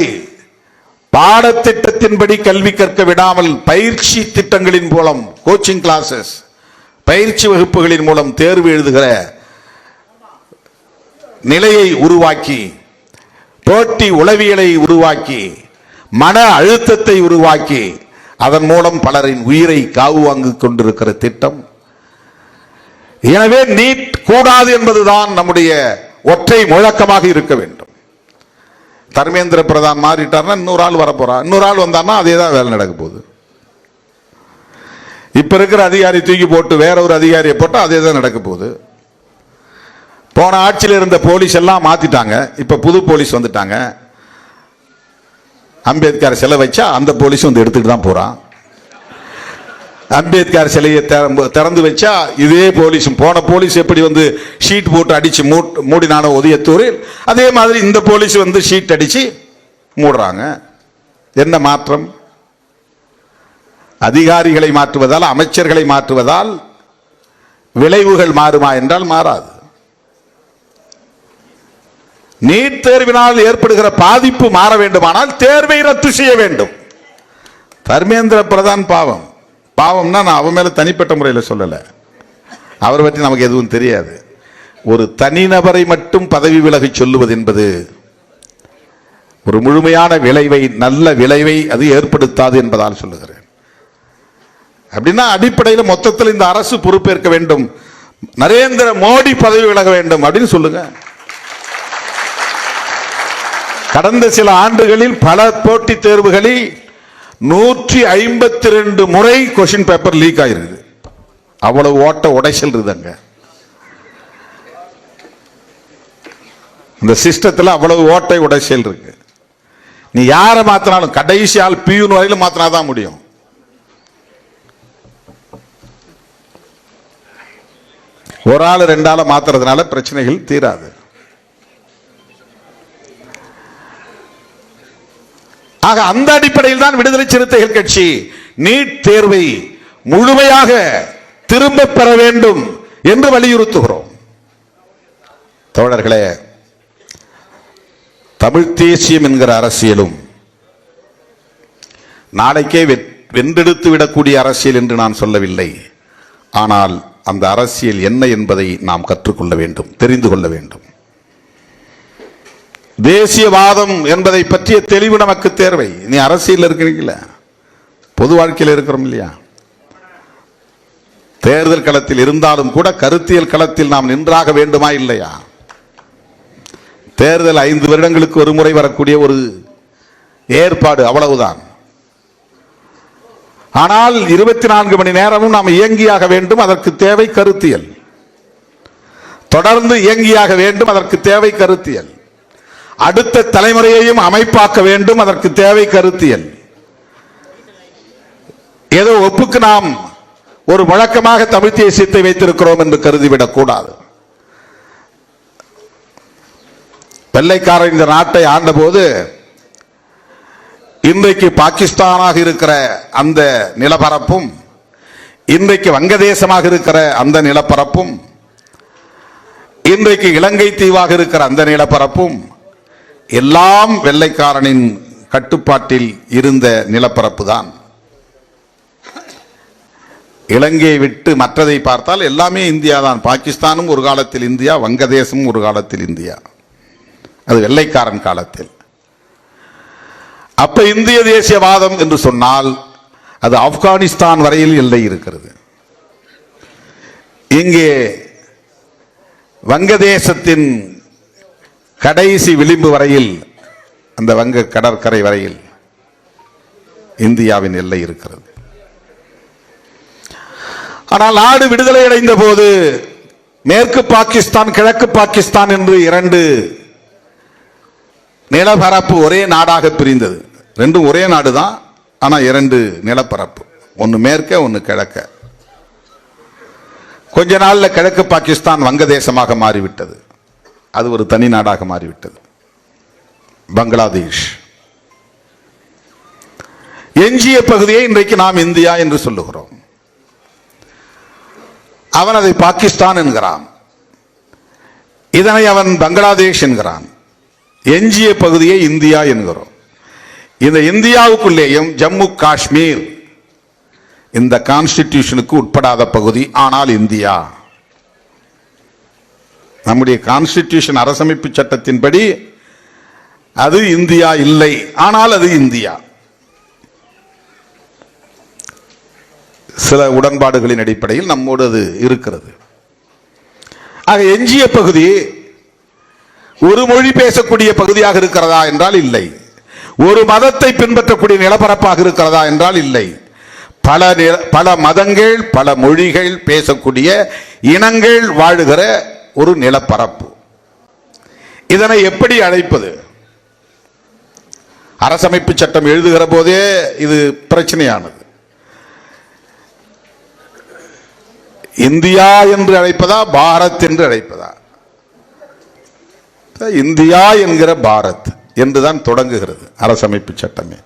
பாடத்திட்டத்தின்படி கல்வி கற்க விடாமல் பயிற்சி திட்டங்களின் மூலம், கோச்சிங் கிளாஸஸ், பயிற்சி வகுப்புகளின் மூலம் தேர்வு எழுதுகிற நிலையை உருவாக்கி, போட்டி உளவியலை உருவாக்கி, மன அழுத்தத்தை உருவாக்கி, அதன் மூலம் பலரின் உயிரை காவு வாங்கிக் கொண்டிருக்கிற திட்டம். எனவே நீட் கூடாது என்பதுதான் நம்முடைய ஒற்றை முழக்கமாக இருக்க வேண்டும். தர்மேந்திர பிரதான் மாறிட்டார்னா இன்னொரு ஆள் வரப்போறான், இன்னொரு ஆள் வந்தார்னா அதே தான் வேலை நடக்க போகுது. இப்ப இருக்கிற அதிகாரி தூக்கி போட்டு வேற ஒரு அதிகாரியை போட்டா அதே தான் நடக்க போகுது. போன ஆட்சியில் இருந்த போலீஸ் எல்லாம் மாத்திட்டாங்க, இப்ப புது போலீஸ் வந்துட்டாங்க. அம்பேத்கர் சிலை வச்சா அந்த போலீஸ் வந்து எடுத்துட்டு தான் போறான். அம்பேத்கர் சிலையை திறந்து வச்சா இதே போலீஸ், போன போலீஸ் எப்படி வந்து ஷீட் போட்டு அடிச்சு மூடினான உதயத்தூரில், அதே மாதிரி இந்த போலீஸ் வந்து ஷீட் அடிச்சு மூடுறாங்க. என்ன மாற்றம்? அதிகாரிகளை மாற்றுவதால், அமைச்சர்களை மாற்றுவதால் விளைவுகள் மாறுமா என்றால் மாறாது. நீட் தேர்வினால் ஏற்படுகிற பாதிப்பு மாற வேண்டுமானால் தேர்வை ரத்து செய்ய வேண்டும். தர்மேந்திர பிரதான் பாவம், பாவம்னா நான் அவன் மேல தனிப்பட்ட முறையில் சொல்லல, அவரை பற்றி நமக்கு எதுவும் தெரியாது. ஒரு தனிநபரை மட்டும் பதவி விலகி சொல்லுவது என்பது ஒரு முழுமையான விளைவை, நல்ல விளைவை அது ஏற்படுத்தாது என்பதால் சொல்லுகிறேன். அப்படின்னா அடிப்படையில் மொத்தத்தில் இந்த அரசு பொறுப்பேற்க வேண்டும், நரேந்திர மோடி பதவி விலக வேண்டும் அப்படின்னு சொல்லுங்க. கடந்த சில ஆண்டுகளில் பல போட்டித் தேர்வுகளில் 152 முறை கொஸ்டின் பேப்பர் லீக் ஆயிருக்கு. அவ்வளவு ஓட்ட உடைச்சல் இருக்குங்க இந்த சிஸ்டத்தில், அவ்வளவு ஓட்டை உடைச்சல் இருக்கு. நீ யாரை மாத்தினாலும் கடைசி ஆள் பியூன் வரையிலும் மாத்தினாதான் முடியும். ஒரு ஆள் ரெண்டு ஆளை மாத்துறதுனால பிரச்சனைகள் தீராது. ஆக அந்த அடிப்படையில் தான் விடுதலை சிறுத்தைகள் கட்சி நீட் தேர்வை முழுமையாக திரும்ப பெற வேண்டும் என்று வலியுறுத்துகிறோம். தோழர்களே, தமிழ் தேசியம் என்கிற அரசியலும் நாளைக்கே வென்றெடுத்து விடக்கூடிய அரசியல் என்று நான் சொல்லவில்லை. ஆனால் அந்த அரசியல் என்ன என்பதை நாம் கற்றுக்கொள்ள வேண்டும், தெரிந்து கொள்ள வேண்டும். தேசியவாதம் என்பதை பற்றிய தெளிவு நமக்கு தேவை. நீ அரசியல் இருக்கிறீங்களா, பொது வாழ்க்கையில் இருக்கிறோம் இல்லையா? தேர்தல் களத்தில் இருந்தாலும் கூட கருத்தியல் களத்தில் நாம் நின்றாக வேண்டுமா இல்லையா? தேர்தல் 5 வருடங்களுக்கு ஒரு முறை வரக்கூடிய ஒரு ஏற்பாடு, அவ்வளவுதான். ஆனால் 24 மணி நேரமும் நாம் இயங்கியாக வேண்டும், அதற்கு தேவை கருத்தியல். தொடர்ந்து இயங்கியாக வேண்டும், அதற்கு தேவை கருத்தியல். அடுத்த தலைமுறையையும் அமைப்பாக்க வேண்டும், அதற்கு தேவை கருத்தியல். ஏதோ ஒப்புக்கு நாம் ஒரு வழக்கமாக தமிழ் தேசியத்தை வைத்திருக்கிறோம் என்று கருதிவிடக் கூடாது. வெள்ளைக்காரர் இந்த நாட்டை ஆண்டபோது இன்றைக்கு பாகிஸ்தானாக இருக்கிற அந்த நிலப்பரப்பும், இன்றைக்கு வங்கதேசமாக இருக்கிற அந்த நிலப்பரப்பும், இன்றைக்கு இலங்கை தீவாக இருக்கிற அந்த நிலப்பரப்பும் எல்லாம் வெள்ளைக்காரனின் கட்டுப்பாட்டில் இருந்த நிலப்பரப்பு தான். இலங்கையை விட்டு மற்றதை பார்த்தால் எல்லாமே இந்தியா தான். பாகிஸ்தானும் ஒரு காலத்தில் இந்தியா, வங்கதேசமும் ஒரு காலத்தில் இந்தியா, அது வெள்ளைக்காரன் காலத்தில். அப்ப இந்திய தேசியவாதம் என்று சொன்னால் அது ஆப்கானிஸ்தான் வரையில் எல்லை இருக்கிறது. இங்கே வங்கதேசத்தின் கடைசி விளிம்பு வரையில், அந்த வங்க கடற்கரை வரையில் இந்தியாவின் எல்லை இருக்கிறது. ஆனால் நாடு விடுதலை அடைந்த போது மேற்கு பாகிஸ்தான், கிழக்கு பாகிஸ்தான் என்று இரண்டு நிலப்பரப்பு ஒரே நாடாக பிரிந்தது. ரெண்டும் ஒரே நாடு தான், ஆனால் இரண்டு நிலப்பரப்பு, ஒன்று மேற்க ஒன்று கிழக்க. கொஞ்ச நாள்ல கிழக்கு பாகிஸ்தான் வங்கதேசமாக மாறிவிட்டது, அது ஒரு தனி நாடாக மாறிவிட்டது, பங்களாதேஷ். எஞ்சிய பகுதியை இன்றைக்கு நாம் இந்தியா என்று சொல்லுகிறோம். அவன் அதை பாகிஸ்தான் என்கிறான், இதனை அவன் பங்களாதேஷ் என்கிறான். எஞ்சிய பகுதியை இந்தியா என்கிறோம். இந்த இந்தியாவுக்குள்ளேயும் ஜம்மு காஷ்மீர் இந்த கான்ஸ்டிடியூஷனுக்கு உட்படாத பகுதி, ஆனால் இந்தியா. நம்முடைய கான்ஸ்டிடியூஷன் அரசமைப்பு சட்டத்தின்படி அது இந்தியா இல்லை, ஆனால் அது இந்தியா. சில உடன்பாடுகளின் அடிப்படையில் நம்மோடு அது இருக்கிறது. ஆக எஞ்சிய பகுதி ஒரு மொழி பேசக்கூடிய பகுதியாக இருக்கிறதா என்றால் இல்லை. ஒரு மதத்தை பின்பற்றக்கூடிய நிலப்பரப்பாக இருக்கிறதா என்றால் இல்லை. பல மதங்கள், பல மொழிகள் பேசக்கூடிய இனங்கள் வாழுகிற ஒரு நிலப்பரப்பு. இதனை எப்படி அழைப்பது? அரசமைப்பு சட்டம் எழுதுகிற போதே இது பிரச்சனையானது. இந்தியா என்று அழைப்பதா, பாரத் என்று அழைப்பதா? இந்தியா என்கிற பாரத் என்றுதான் தொடங்குகிறது அரசமைப்பு சட்டமே.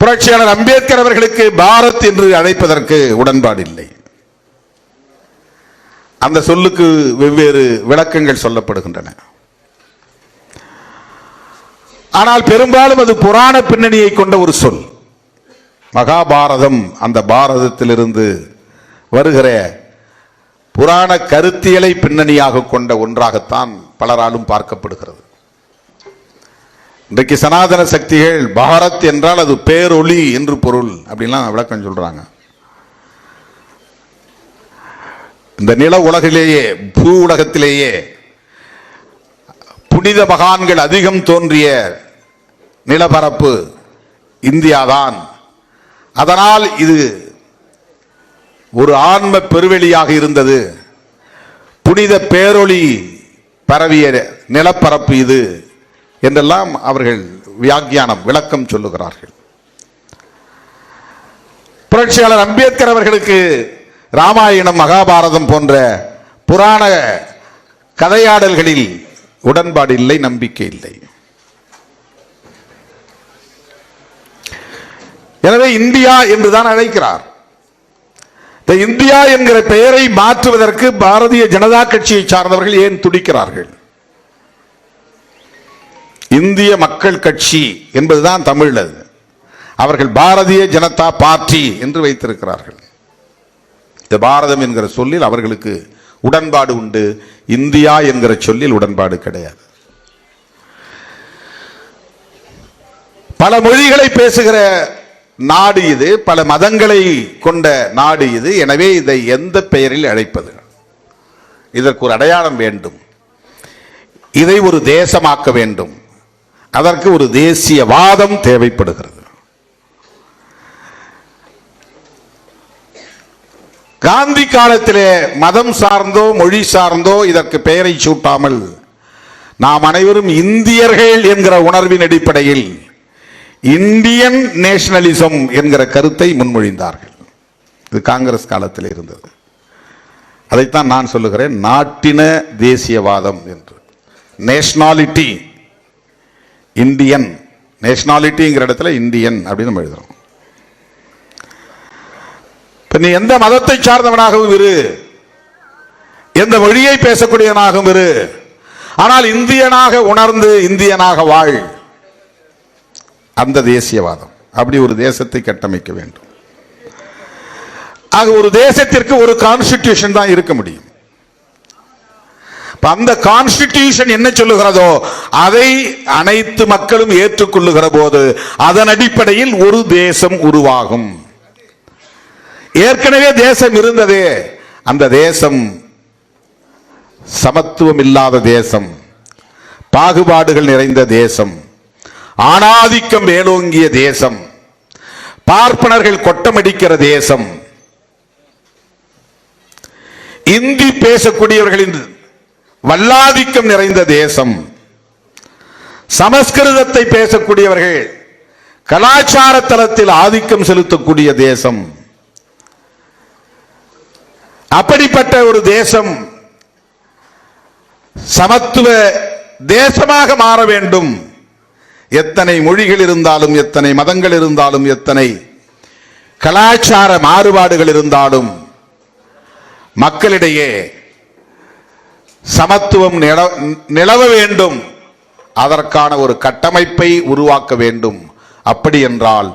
புரட்சியாளர் அம்பேத்கர் அவர்களுக்கு பாரத் என்று அழைப்பதற்கு உடன்பாடு இல்லை. அந்த சொல்லுக்கு வெவ்வேறு விளக்கங்கள் சொல்லப்படுகின்றன. ஆனால் பெரும்பாலும் அது புராண பின்னணியை கொண்ட ஒரு சொல். மகாபாரதம் அந்த பாரதத்திலிருந்து வருகிற புராண கருத்தியலை பின்னணியாக கொண்ட ஒன்றாகத்தான் பலராலும் பார்க்கப்படுகிறது. இன்றைக்கு சனாதன சக்திகள் பாரத் என்றால் அது பேரொளி என்று பொருள் அப்படின்லாம் விளக்கம் சொல்றாங்க. இந்த நில உலகிலேயே, பூ உலகத்திலேயே புனித மகான்கள் அதிகம் தோன்றிய நிலப்பரப்பு இந்தியாதான். அதனால் இது ஒரு ஆன்ம பெருவெளியாக இருந்தது, புனித பேரொளி பரவிய நிலப்பரப்பு இது என்றெல்லாம் அவர்கள் வியாக்கியானம், விளக்கம் சொல்லுகிறார்கள். புரட்சியாளர் அம்பேத்கர் அவர்களுக்கு ராமாயணம், மகாபாரதம் போன்ற புராண கதையாடல்களில் உடன்பாடு இல்லை, நம்பிக்கை இல்லை. எனவே இந்தியா என்றுதான் அழைக்கிறார். இந்த இந்தியா என்கிற பெயரை மாற்றுவதற்கு பாரதிய ஜனதா கட்சியை சார்ந்தவர்கள் ஏன் துடிக்கிறார்கள்? இந்திய மக்கள் கட்சி என்பதுதான் தமிழ். அவர்கள் பாரதிய ஜனதா பார்ட்டி என்று வைத்திருக்கிறார்கள். இந்த பாரதம் என்கிற சொல்லில் அவர்களுக்கு உடன்பாடு உண்டு, இந்தியா என்கிற சொல்லில் உடன்பாடு கிடையாது. பல மொழிகளை பேசுகிற நாடு இது, பல மதங்களை கொண்ட நாடு இது. எனவே இதை எந்த பெயரில் அழைப்பது? இதற்கு ஒரு அடையாளம் வேண்டும், இதை ஒரு தேசமாக்க வேண்டும். அதற்கு ஒரு தேசியவாதம் தேவைப்படுகிறது. காந்தி காலத்திலே மதம் சார்ந்தோ மொழி சார்ந்தோ இதற்கு பெயரை சூட்டாமல் நாம் அனைவரும் இந்தியர்கள் என்கிற உணர்வின் அடிப்படையில் இந்தியன் நேஷனலிசம் என்கிற கருத்தை முன்மொழிந்தார்கள். இது காங்கிரஸ் காலத்தில் இருந்தது. அதைத்தான் நான் சொல்லுகிறேன் நாட்டின தேசியவாதம் என்று. நேஷனாலிட்டி, இந்தியன், நேஷனாலிட்டிங்கிற இடத்துல இந்தியன் அப்படின்னு நம்ம எழுதுறோம். நீ எந்த மதத்தை சார்ந்தவனாகவும் இரு, எந்த மொழியை பேசக்கூடியவனாகவும் இரு, ஆனால் இந்தியனாக உணர்ந்து இந்தியனாக வாழ். அந்த தேசியவாதம், அப்படி ஒரு தேசத்தை கட்டமைக்க வேண்டும். ஆக ஒரு தேசத்திற்கு ஒரு கான்ஸ்டிடியூஷன் தான் இருக்க முடியும். அந்த கான்ஸ்டிடியூஷன் என்ன சொல்லுகிறதோ அதை அனைத்து மக்களும் ஏற்றுக்கொள்ளுகிற போது அதன் அடிப்படையில் ஒரு தேசம் உருவாகும். ஏற்கனவே தேசம் இருந்ததே, அந்த தேசம் சமத்துவம் இல்லாத தேசம், பாகுபாடுகள் நிறைந்த தேசம், ஆணாதிக்கம் மேலோங்கிய தேசம், பார்ப்பனர்கள் கொட்டமடிக்கிற தேசம், இந்தி பேசக்கூடியவர்களின் வல்லாதிக்கம் நிறைந்த தேசம், சமஸ்கிருதத்தை பேசக்கூடியவர்கள் கலாச்சார தளத்தில் ஆதிக்கம் செலுத்தக்கூடிய தேசம். அப்படிப்பட்ட ஒரு தேசம் சமத்துவ தேசமாக மாற வேண்டும். எத்தனை மொழிகள் இருந்தாலும், எத்தனை மதங்கள் இருந்தாலும், எத்தனை கலாச்சார மாறுபாடுகள் இருந்தாலும் மக்களிடையே சமத்துவம் நிலவ வேண்டும். அதற்கான ஒரு கட்டமைப்பை உருவாக்க வேண்டும். அப்படி என்றால்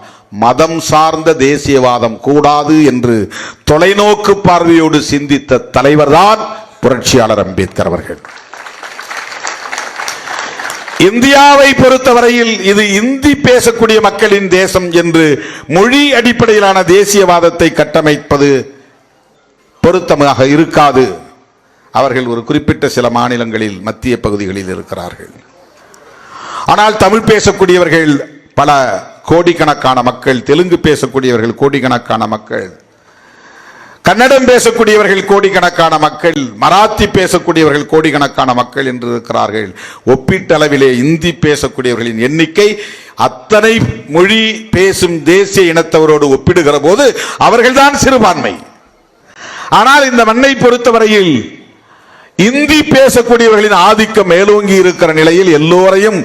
மதம் சார்ந்த தேசியவாதம் கூடாது என்று தொலைநோக்கு பார்வையோடு சிந்தித்த தலைவர்தான் புரட்சியாளர் அம்பேத்கர் அவர்கள். இந்தியாவை பொறுத்தவரையில் இது இந்தி பேசக்கூடிய மக்களின் தேசம் என்று மொழி அடிப்படையிலான தேசியவாதத்தை கட்டமைப்பது பொருத்தமாக இருக்காது. அவர்கள் ஒரு குறிப்பிட்ட சில மாநிலங்களில் மத்திய பகுதிகளில் இருக்கிறார்கள். ஆனால் தமிழ் பேசக்கூடியவர்கள் பல கோடிக்கணக்கான மக்கள், தெலுங்கு பேசக்கூடியவர்கள் கோடிக்கணக்கான மக்கள், கன்னடம் பேசக்கூடியவர்கள் கோடிக்கணக்கான மக்கள், மராத்தி பேசக்கூடியவர்கள் கோடிக்கணக்கான மக்கள் என்று இருக்கிறார்கள். ஒப்பீட்டளவிலே இந்தி பேசக்கூடியவர்களின் எண்ணிக்கை அத்தனை மொழி பேசும் தேசிய இனத்தவரோடு ஒப்பிடுகிற போது அவர்கள்தான் சிறுபான்மை. ஆனால் இந்த மண்ணை பொறுத்தவரையில் இந்தி பேசக்கூடியவர்களின் ஆதிக்கம் மேலோங்கி இருக்கிற நிலையில் எல்லோரையும்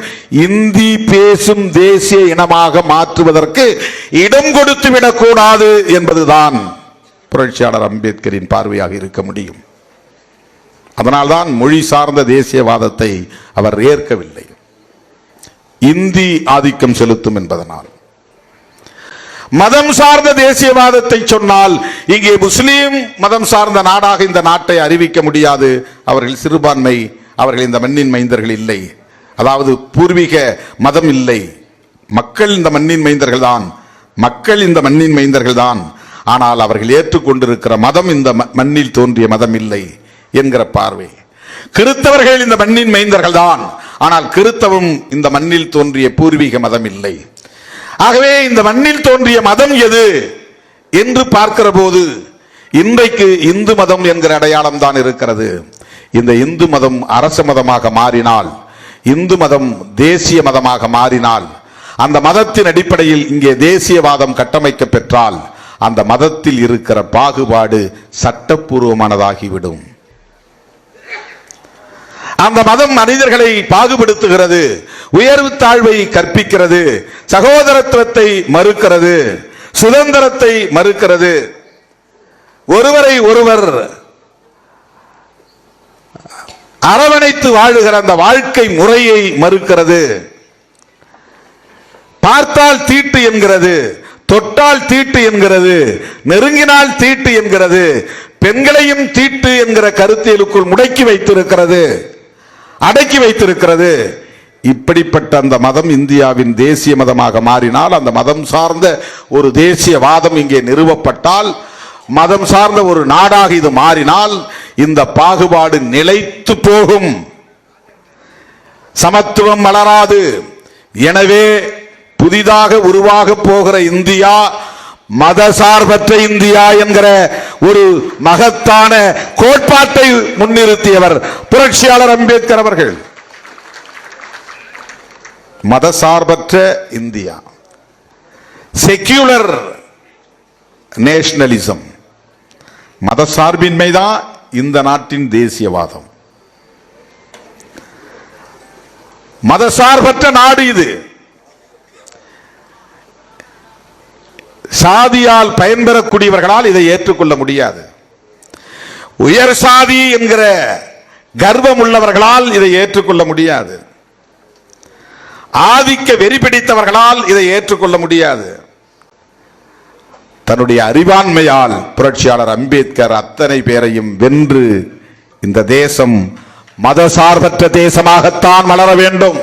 இந்தி பேசும் தேசிய இனமாக மாற்றுவதற்கு இடம் கொடுத்து விடக்கூடாது என்பதுதான் புரட்சியாளர் அம்பேத்கரின் பார்வையாக இருக்க முடியும். அதனால்தான் மொழி சார்ந்த தேசியவாதத்தை அவர் ஏற்கவில்லை. இந்தி ஆதிக்கம் செலுத்தும் என்பதனால். மதம் சார்ந்த தேசியவாதத்தை சொன்னால் இங்கே முஸ்லீம் மதம் சார்ந்த நாடாக இந்த நாட்டை அறிவிக்க முடியாது. அவர்கள் சிறுபான்மை, அவர்கள் இந்த மண்ணின் மைந்தர்கள் இல்லை. அதாவது பூர்வீக மதம் இல்லை. மக்கள் இந்த மண்ணின் மைந்தர்கள் தான், மக்கள் இந்த மண்ணின் மைந்தர்கள் தான். ஆனால் அவர்கள் ஏற்றுக்கொண்டிருக்கிற மதம் இந்த மண்ணில் தோன்றிய மதம் இல்லை என்கிற பார்வை. கிறித்தவர்கள் இந்த மண்ணின் மைந்தர்கள் தான், ஆனால் கிறித்தவம் இந்த மண்ணில் தோன்றிய பூர்வீக மதம் இல்லை. ஆகவே இந்த மண்ணில் தோன்றிய மதம் எது என்று பார்க்கிற போது இன்றைக்கு இந்து மதம் என்கிற அடையாளம் தான் இருக்கிறது. இந்த இந்து மதம் அரச மதமாக மாறினால், இந்து மதம் தேசிய மதமாக மாறினால், அந்த மதத்தின் அடிப்படையில் இங்கே தேசியவாதம் கட்டமைக்க பெற்றால் அந்த மதத்தில் இருக்கிற பாகுபாடு சட்டப்பூர்வமானதாகிவிடும். அந்த மதம் மனிதர்களை பாகுபடுத்துகிறது, உயர்வு தாழ்வை கற்பிக்கிறது, சகோதரத்துவத்தை மறுக்கிறது, சுதந்திரத்தை மறுக்கிறது, ஒருவரை ஒருவர் அரவணைத்து வாழுகிற அந்த வாழ்க்கை முறையை மறுக்கிறது. பார்த்தால் தீட்டு என்கிறது, தொட்டால் தீட்டு என்கிறது, நெருங்கினால் தீட்டு என்கிறது, பெண்களையும் தீட்டு என்கிற கருத்தியலுக்குள் முடக்கி வைத்திருக்கிறது, அடக்கி வைத்திருக்கிறது. இப்படிப்பட்ட அந்த மதம் இந்தியாவின் தேசிய மதமாக மாறினால், அந்த மதம் சார்ந்த ஒரு தேசியவாதம் இங்கே நிறுவப்பட்டால், மதம் சார்ந்த ஒரு நாடாக இது மாறினால் இந்த பாகுபாடு நிலைத்து போகும், சமத்துவம் மலராது. எனவே புதிதாக உருவாக போகிற இந்தியா மதசார்பற்ற இந்தியா என்கிற ஒரு மகத்தான கோட்பாட்டை முன்னிறுத்தியவர் புரட்சியாளர் அம்பேத்கர் அவர்கள். மதசார்பற்ற இந்தியா, செக்யூலர் நேஷனலிசம், மதசார்பின்மைதான் இந்த நாட்டின் தேசியவாதம். மதசார்பற்ற நாடு இது. சாதியால் பயன்பெறக்கூடியவர்களால் இதை ஏற்றுக்கொள்ள முடியாது. உயர் சாதி என்கிற கர்வம் உள்ளவர்களால் இதை ஏற்றுக்கொள்ள முடியாது. ஆதிக்க வெறி பிடித்தவர்களால் இதை ஏற்றுக்கொள்ள முடியாது. தன்னுடைய அறிவாண்மையால் புரட்சியாளர் அம்பேத்கர் அத்தனை பேரையும் வென்று இந்த தேசம் மதசார்பற்ற தேசமாகத்தான் வளர வேண்டும்,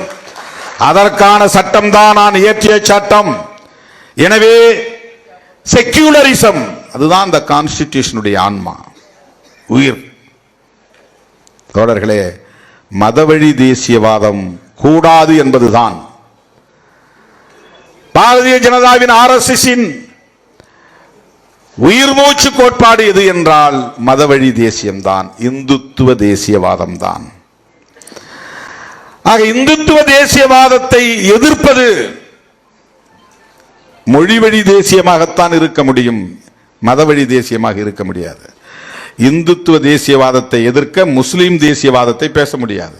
அதற்கான சட்டம் தான் நான் இயற்றிய சட்டம். எனவே செக்யூலரிசம் அதுதான் இந்த கான்ஸ்டிடியூஷனுடைய ஆன்மா, உயிர். தோழர்களே, மதவழி தேசியவாதம் கூடாது என்பதுதான் பாரதிய ஜனதாவின் RSSன் உயிர் மூச்சு கோட்பாடு. எது என்றால் மதவழி தேசியம்தான், இந்துத்துவ தேசியவாதம் தான். ஆக இந்துத்துவ தேசியவாதத்தை எதிர்ப்பது மொழிவழி தேசியமாகத்தான் இருக்க முடியும், மதவழி தேசியமாக இருக்க முடியாது. இந்துத்துவ தேசியவாதத்தை எதிர்க்க முஸ்லிம் தேசியவாதத்தை பேச முடியாது.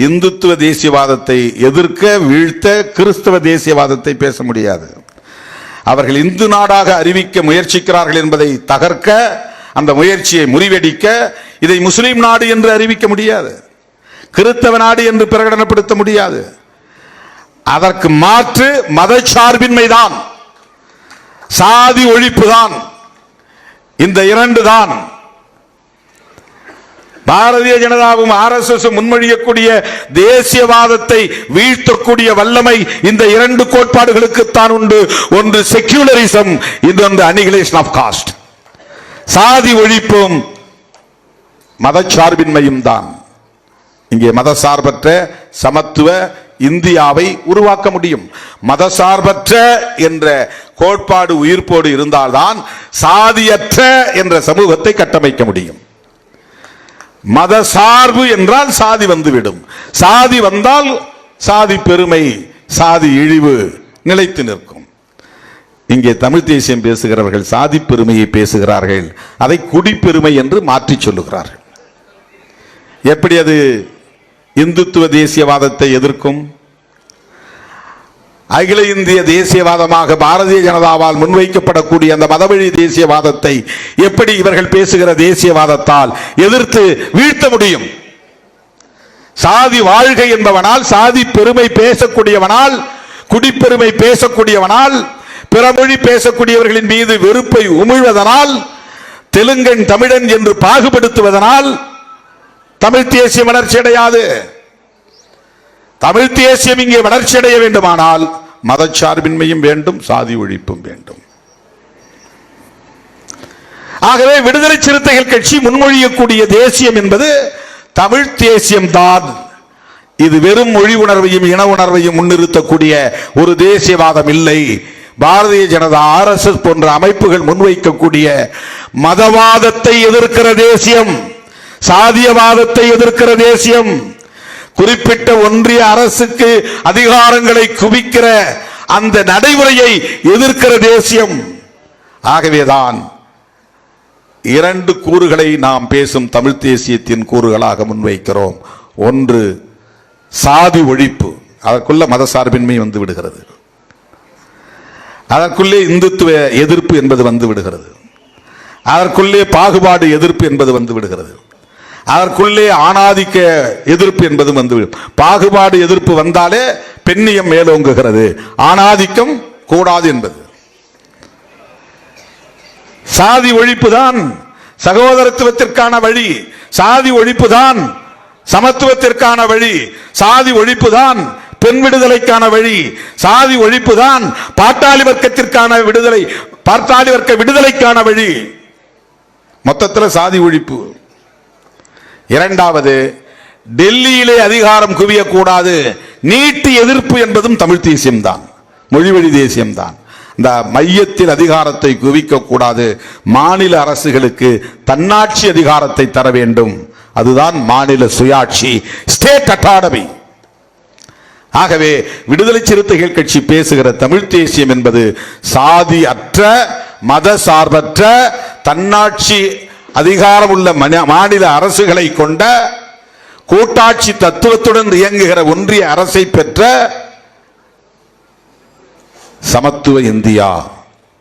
இந்துத்துவ தேசியவாதத்தை எதிர்க்க வீழ்த்த கிறிஸ்தவ தேசியவாதத்தை பேச முடியாது. அவர்கள் இந்து நாடாக அறிவிக்க முயற்சிக்கிறார்கள் என்பதை தகர்க்க, அந்த முயற்சியை முறிவடிக்க இதை முஸ்லிம் நாடு என்று அறிவிக்க முடியாது, கிறிஸ்தவ நாடு என்று பிரகடனப்படுத்த முடியாது. அதற்கு மாற்று மதச்சார்பின்மைதான், சாதி ஒழிப்பு தான். இந்த இரண்டு தான் பாரதிய ஜனதாவும் RSS முன்மொழியக்கூடிய தேசியவாதத்தை வீழ்த்தக்கூடிய வல்லமை இந்த இரண்டு கோட்பாடுகளுக்குத்தான் உண்டு. ஒன்று செக்யூலரிசம், இன்னொன்று அனிகிலேஷன் ஆஃப் காஸ்ட். சாதி ஒழிப்பும் மதச்சார்பின்மையும் தான் இங்கே மதசார்பற்ற சமத்துவ இந்தியாவை உருவாக்க முடியும். மதசார்பற்ற என்ற கோட்பாடு உயிர்ப்போடு இருந்தால்தான் சாதியற்ற என்ற சமூகத்தை கட்டமைக்க முடியும். மத சார்பு என்றால் சாதி வந்துவிடும், சாதி வந்தால் சாதி பெருமை, சாதி இழிவு நிலைத்து நிற்கும். இங்கே தமிழ் தேசியம் பேசுகிறவர்கள் சாதி பெருமையை பேசுகிறார்கள், அதை குடிப்பெருமை என்று மாற்றி சொல்லுகிறார்கள். எப்படி அது இந்துத்துவ தேசியவாதத்தை எதிர்க்கும்? அகில இந்திய தேசியவாதமாக பாரதிய ஜனதாவால் முன்வைக்கப்படக்கூடிய அந்த மதவழி தேசியவாதத்தை எப்படி இவர்கள் பேசுகிற தேசியவாதத்தால் எதிர்த்து வீழ்த்த முடியும்? சாதி வாழ்கை என்பவனால், சாதி பெருமை பேசக்கூடியவனால், குடிப்பெருமை பேசக்கூடியவனால், பிறமொழி பேசக்கூடியவர்களின் மீது வெறுப்பை உமிழ்வதனால், தெலுங்கன் தமிழன் என்று பாகுபடுத்துவதனால் தமிழ் தேசியம் வளர்ச்சி அடையாது. தமிழ் தேசியம் இங்கே வளர்ச்சி அடைய வேண்டுமானால் மதச்சார்பின்மையும் வேண்டும், சாதி ஒழிப்பும் வேண்டும். ஆகவே விடுதலை சிறுத்தைகள் கட்சி முன்மொழியக்கூடிய தேசியம் என்பது தமிழ் தேசியம் தான். இது வெறும் மொழி உணர்வையும் இன உணர்வையும் முன்னிறுத்தக்கூடிய ஒரு தேசியவாதம் இல்லை. பாரதிய ஜனதா, RSS போன்ற அமைப்புகள் முன்வைக்கக்கூடிய மதவாதத்தை எதிர்க்கிற தேசியம், சாதியவாதத்தை எதிர்க்கிற தேசியம், குறிப்பிட்ட ஒன்றிய அரசுக்கு அதிகாரங்களை குவிக்கிற அந்த நடைமுறையை எதிர்க்கிற தேசியம். ஆகவேதான் இரண்டு கூறுகளை நாம் பேசும் தமிழ் தேசியத்தின் கூறுகளாக முன்வைக்கிறோம். ஒன்று சாதி ஒழிப்பு, அதற்குள்ள மதசார்பின்மை வந்து விடுகிறது, அதற்குள்ளே இந்துத்துவ எதிர்ப்பு என்பது வந்து விடுகிறது, அதற்குள்ளே பாகுபாடு எதிர்ப்பு என்பது வந்து விடுகிறது, அதற்குள்ளே ஆணாதிக்க எதிர்ப்பு என்பதும் வந்து, பாகுபாடு எதிர்ப்பு வந்தாலே பெண்ணியம் மேலோங்குகிறது, ஆணாதிக்கம் கூடாது என்பது. சாதி ஒழிப்பு தான் சகோதரத்துவத்திற்கான வழி, சாதி ஒழிப்பு தான் சமத்துவத்திற்கான வழி, சாதி ஒழிப்பு தான் பெண் விடுதலைக்கான வழி, சாதி ஒழிப்பு தான் பாட்டாளி வர்க்கத்திற்கான விடுதலை, பாட்டாளி வர்க்க விடுதலைக்கான வழி. மொத்தத்தில் சாதி ஒழிப்பு. இரண்டாவது, டெல்லியிலே அதிகாரம் குவியக்கூடாது, நீட்டு எதிர்ப்பு என்பதும் தமிழ் தேசியம்தான், மொழிவழி தேசியம்தான். இந்த மையத்தில் அதிகாரத்தை குவிக்க கூடாது, மாநில அரசுகளுக்கு தன்னாட்சி அதிகாரத்தை தர வேண்டும், அதுதான் மாநில சுயாட்சி, ஸ்டேட் அட்டானமி. ஆகவே விடுதலை சிறுத்தைகள் கட்சி பேசுகிற தமிழ் தேசியம் என்பது சாதி அற்ற, மத சார்பற்ற, தன்னாட்சி அதிகாரம் உள்ள மாநில அரசுகளை கொண்ட, கூட்டாட்சி தத்துவத்துடன் இயங்குகிற ஒன்றிய அரசை பெற்ற சமத்துவ இந்தியா.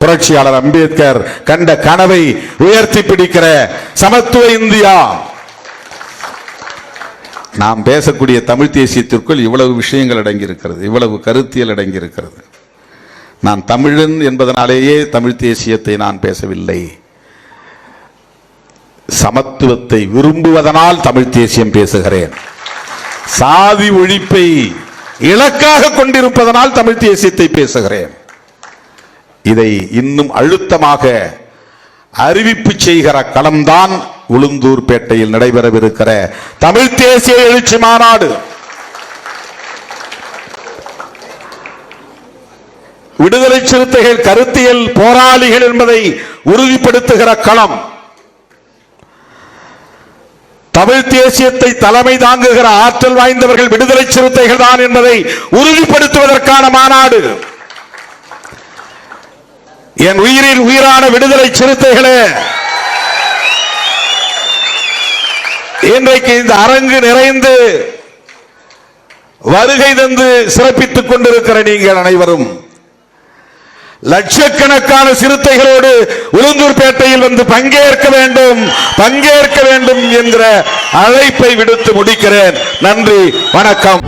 புரட்சியாளர் அம்பேத்கர் கண்ட கனவை உயர்த்தி பிடிக்கிற சமத்துவ இந்தியா. நாம் பேசக்கூடிய தமிழ் தேசியத்திற்குள் இவ்வளவு விஷயங்கள் அடங்கி இருக்கிறது, இவ்வளவு கருத்தியல் அடங்கி இருக்கிறது. நான் தமிழன் என்பதனாலேயே தமிழ் தேசியத்தை நான் பேசவில்லை. சமத்துவத்தை விரும்புவதனால் தமிழ் தேசியம் பேசுகிறேன். சாதி ஒழிப்பை இலக்காக கொண்டிருப்பதனால் தமிழ் தேசியத்தை பேசுகிறேன். இதை இன்னும் அழுத்தமாக அறிவிப்பு செய்கிற களம்தான் உளுந்தூர்பேட்டையில் நடைபெறவிருக்கிற தமிழ் தேசிய எழுச்சி மாநாடு. விடுதலை சிறுத்தைகள் கருத்தியல் போராளிகள் என்பதை உறுதிப்படுத்துகிற களம். தமிழ் தேசியத்தை தலைமை தாங்குகிற ஆற்றல் வாய்ந்தவர்கள் விடுதலை சிறுத்தைகள் தான் என்பதை உறுதிப்படுத்துவதற்கான மாநாடு. என் உயிரின் உயிரான விடுதலை சிறுத்தைகளே, இன்றைக்கு இந்த அரங்கு நிறைந்து வருகை தந்து சிறப்பித்துக் கொண்டிருக்கிற நீங்கள் அனைவரும் லட்சக்கணக்கான சிறுத்தைகளோடு உளுந்தூர்பேட்டையில் வந்து பங்கேற்க வேண்டும் என்கிற அழைப்பை விடுத்து முடிக்கிறேன். நன்றி, வணக்கம்.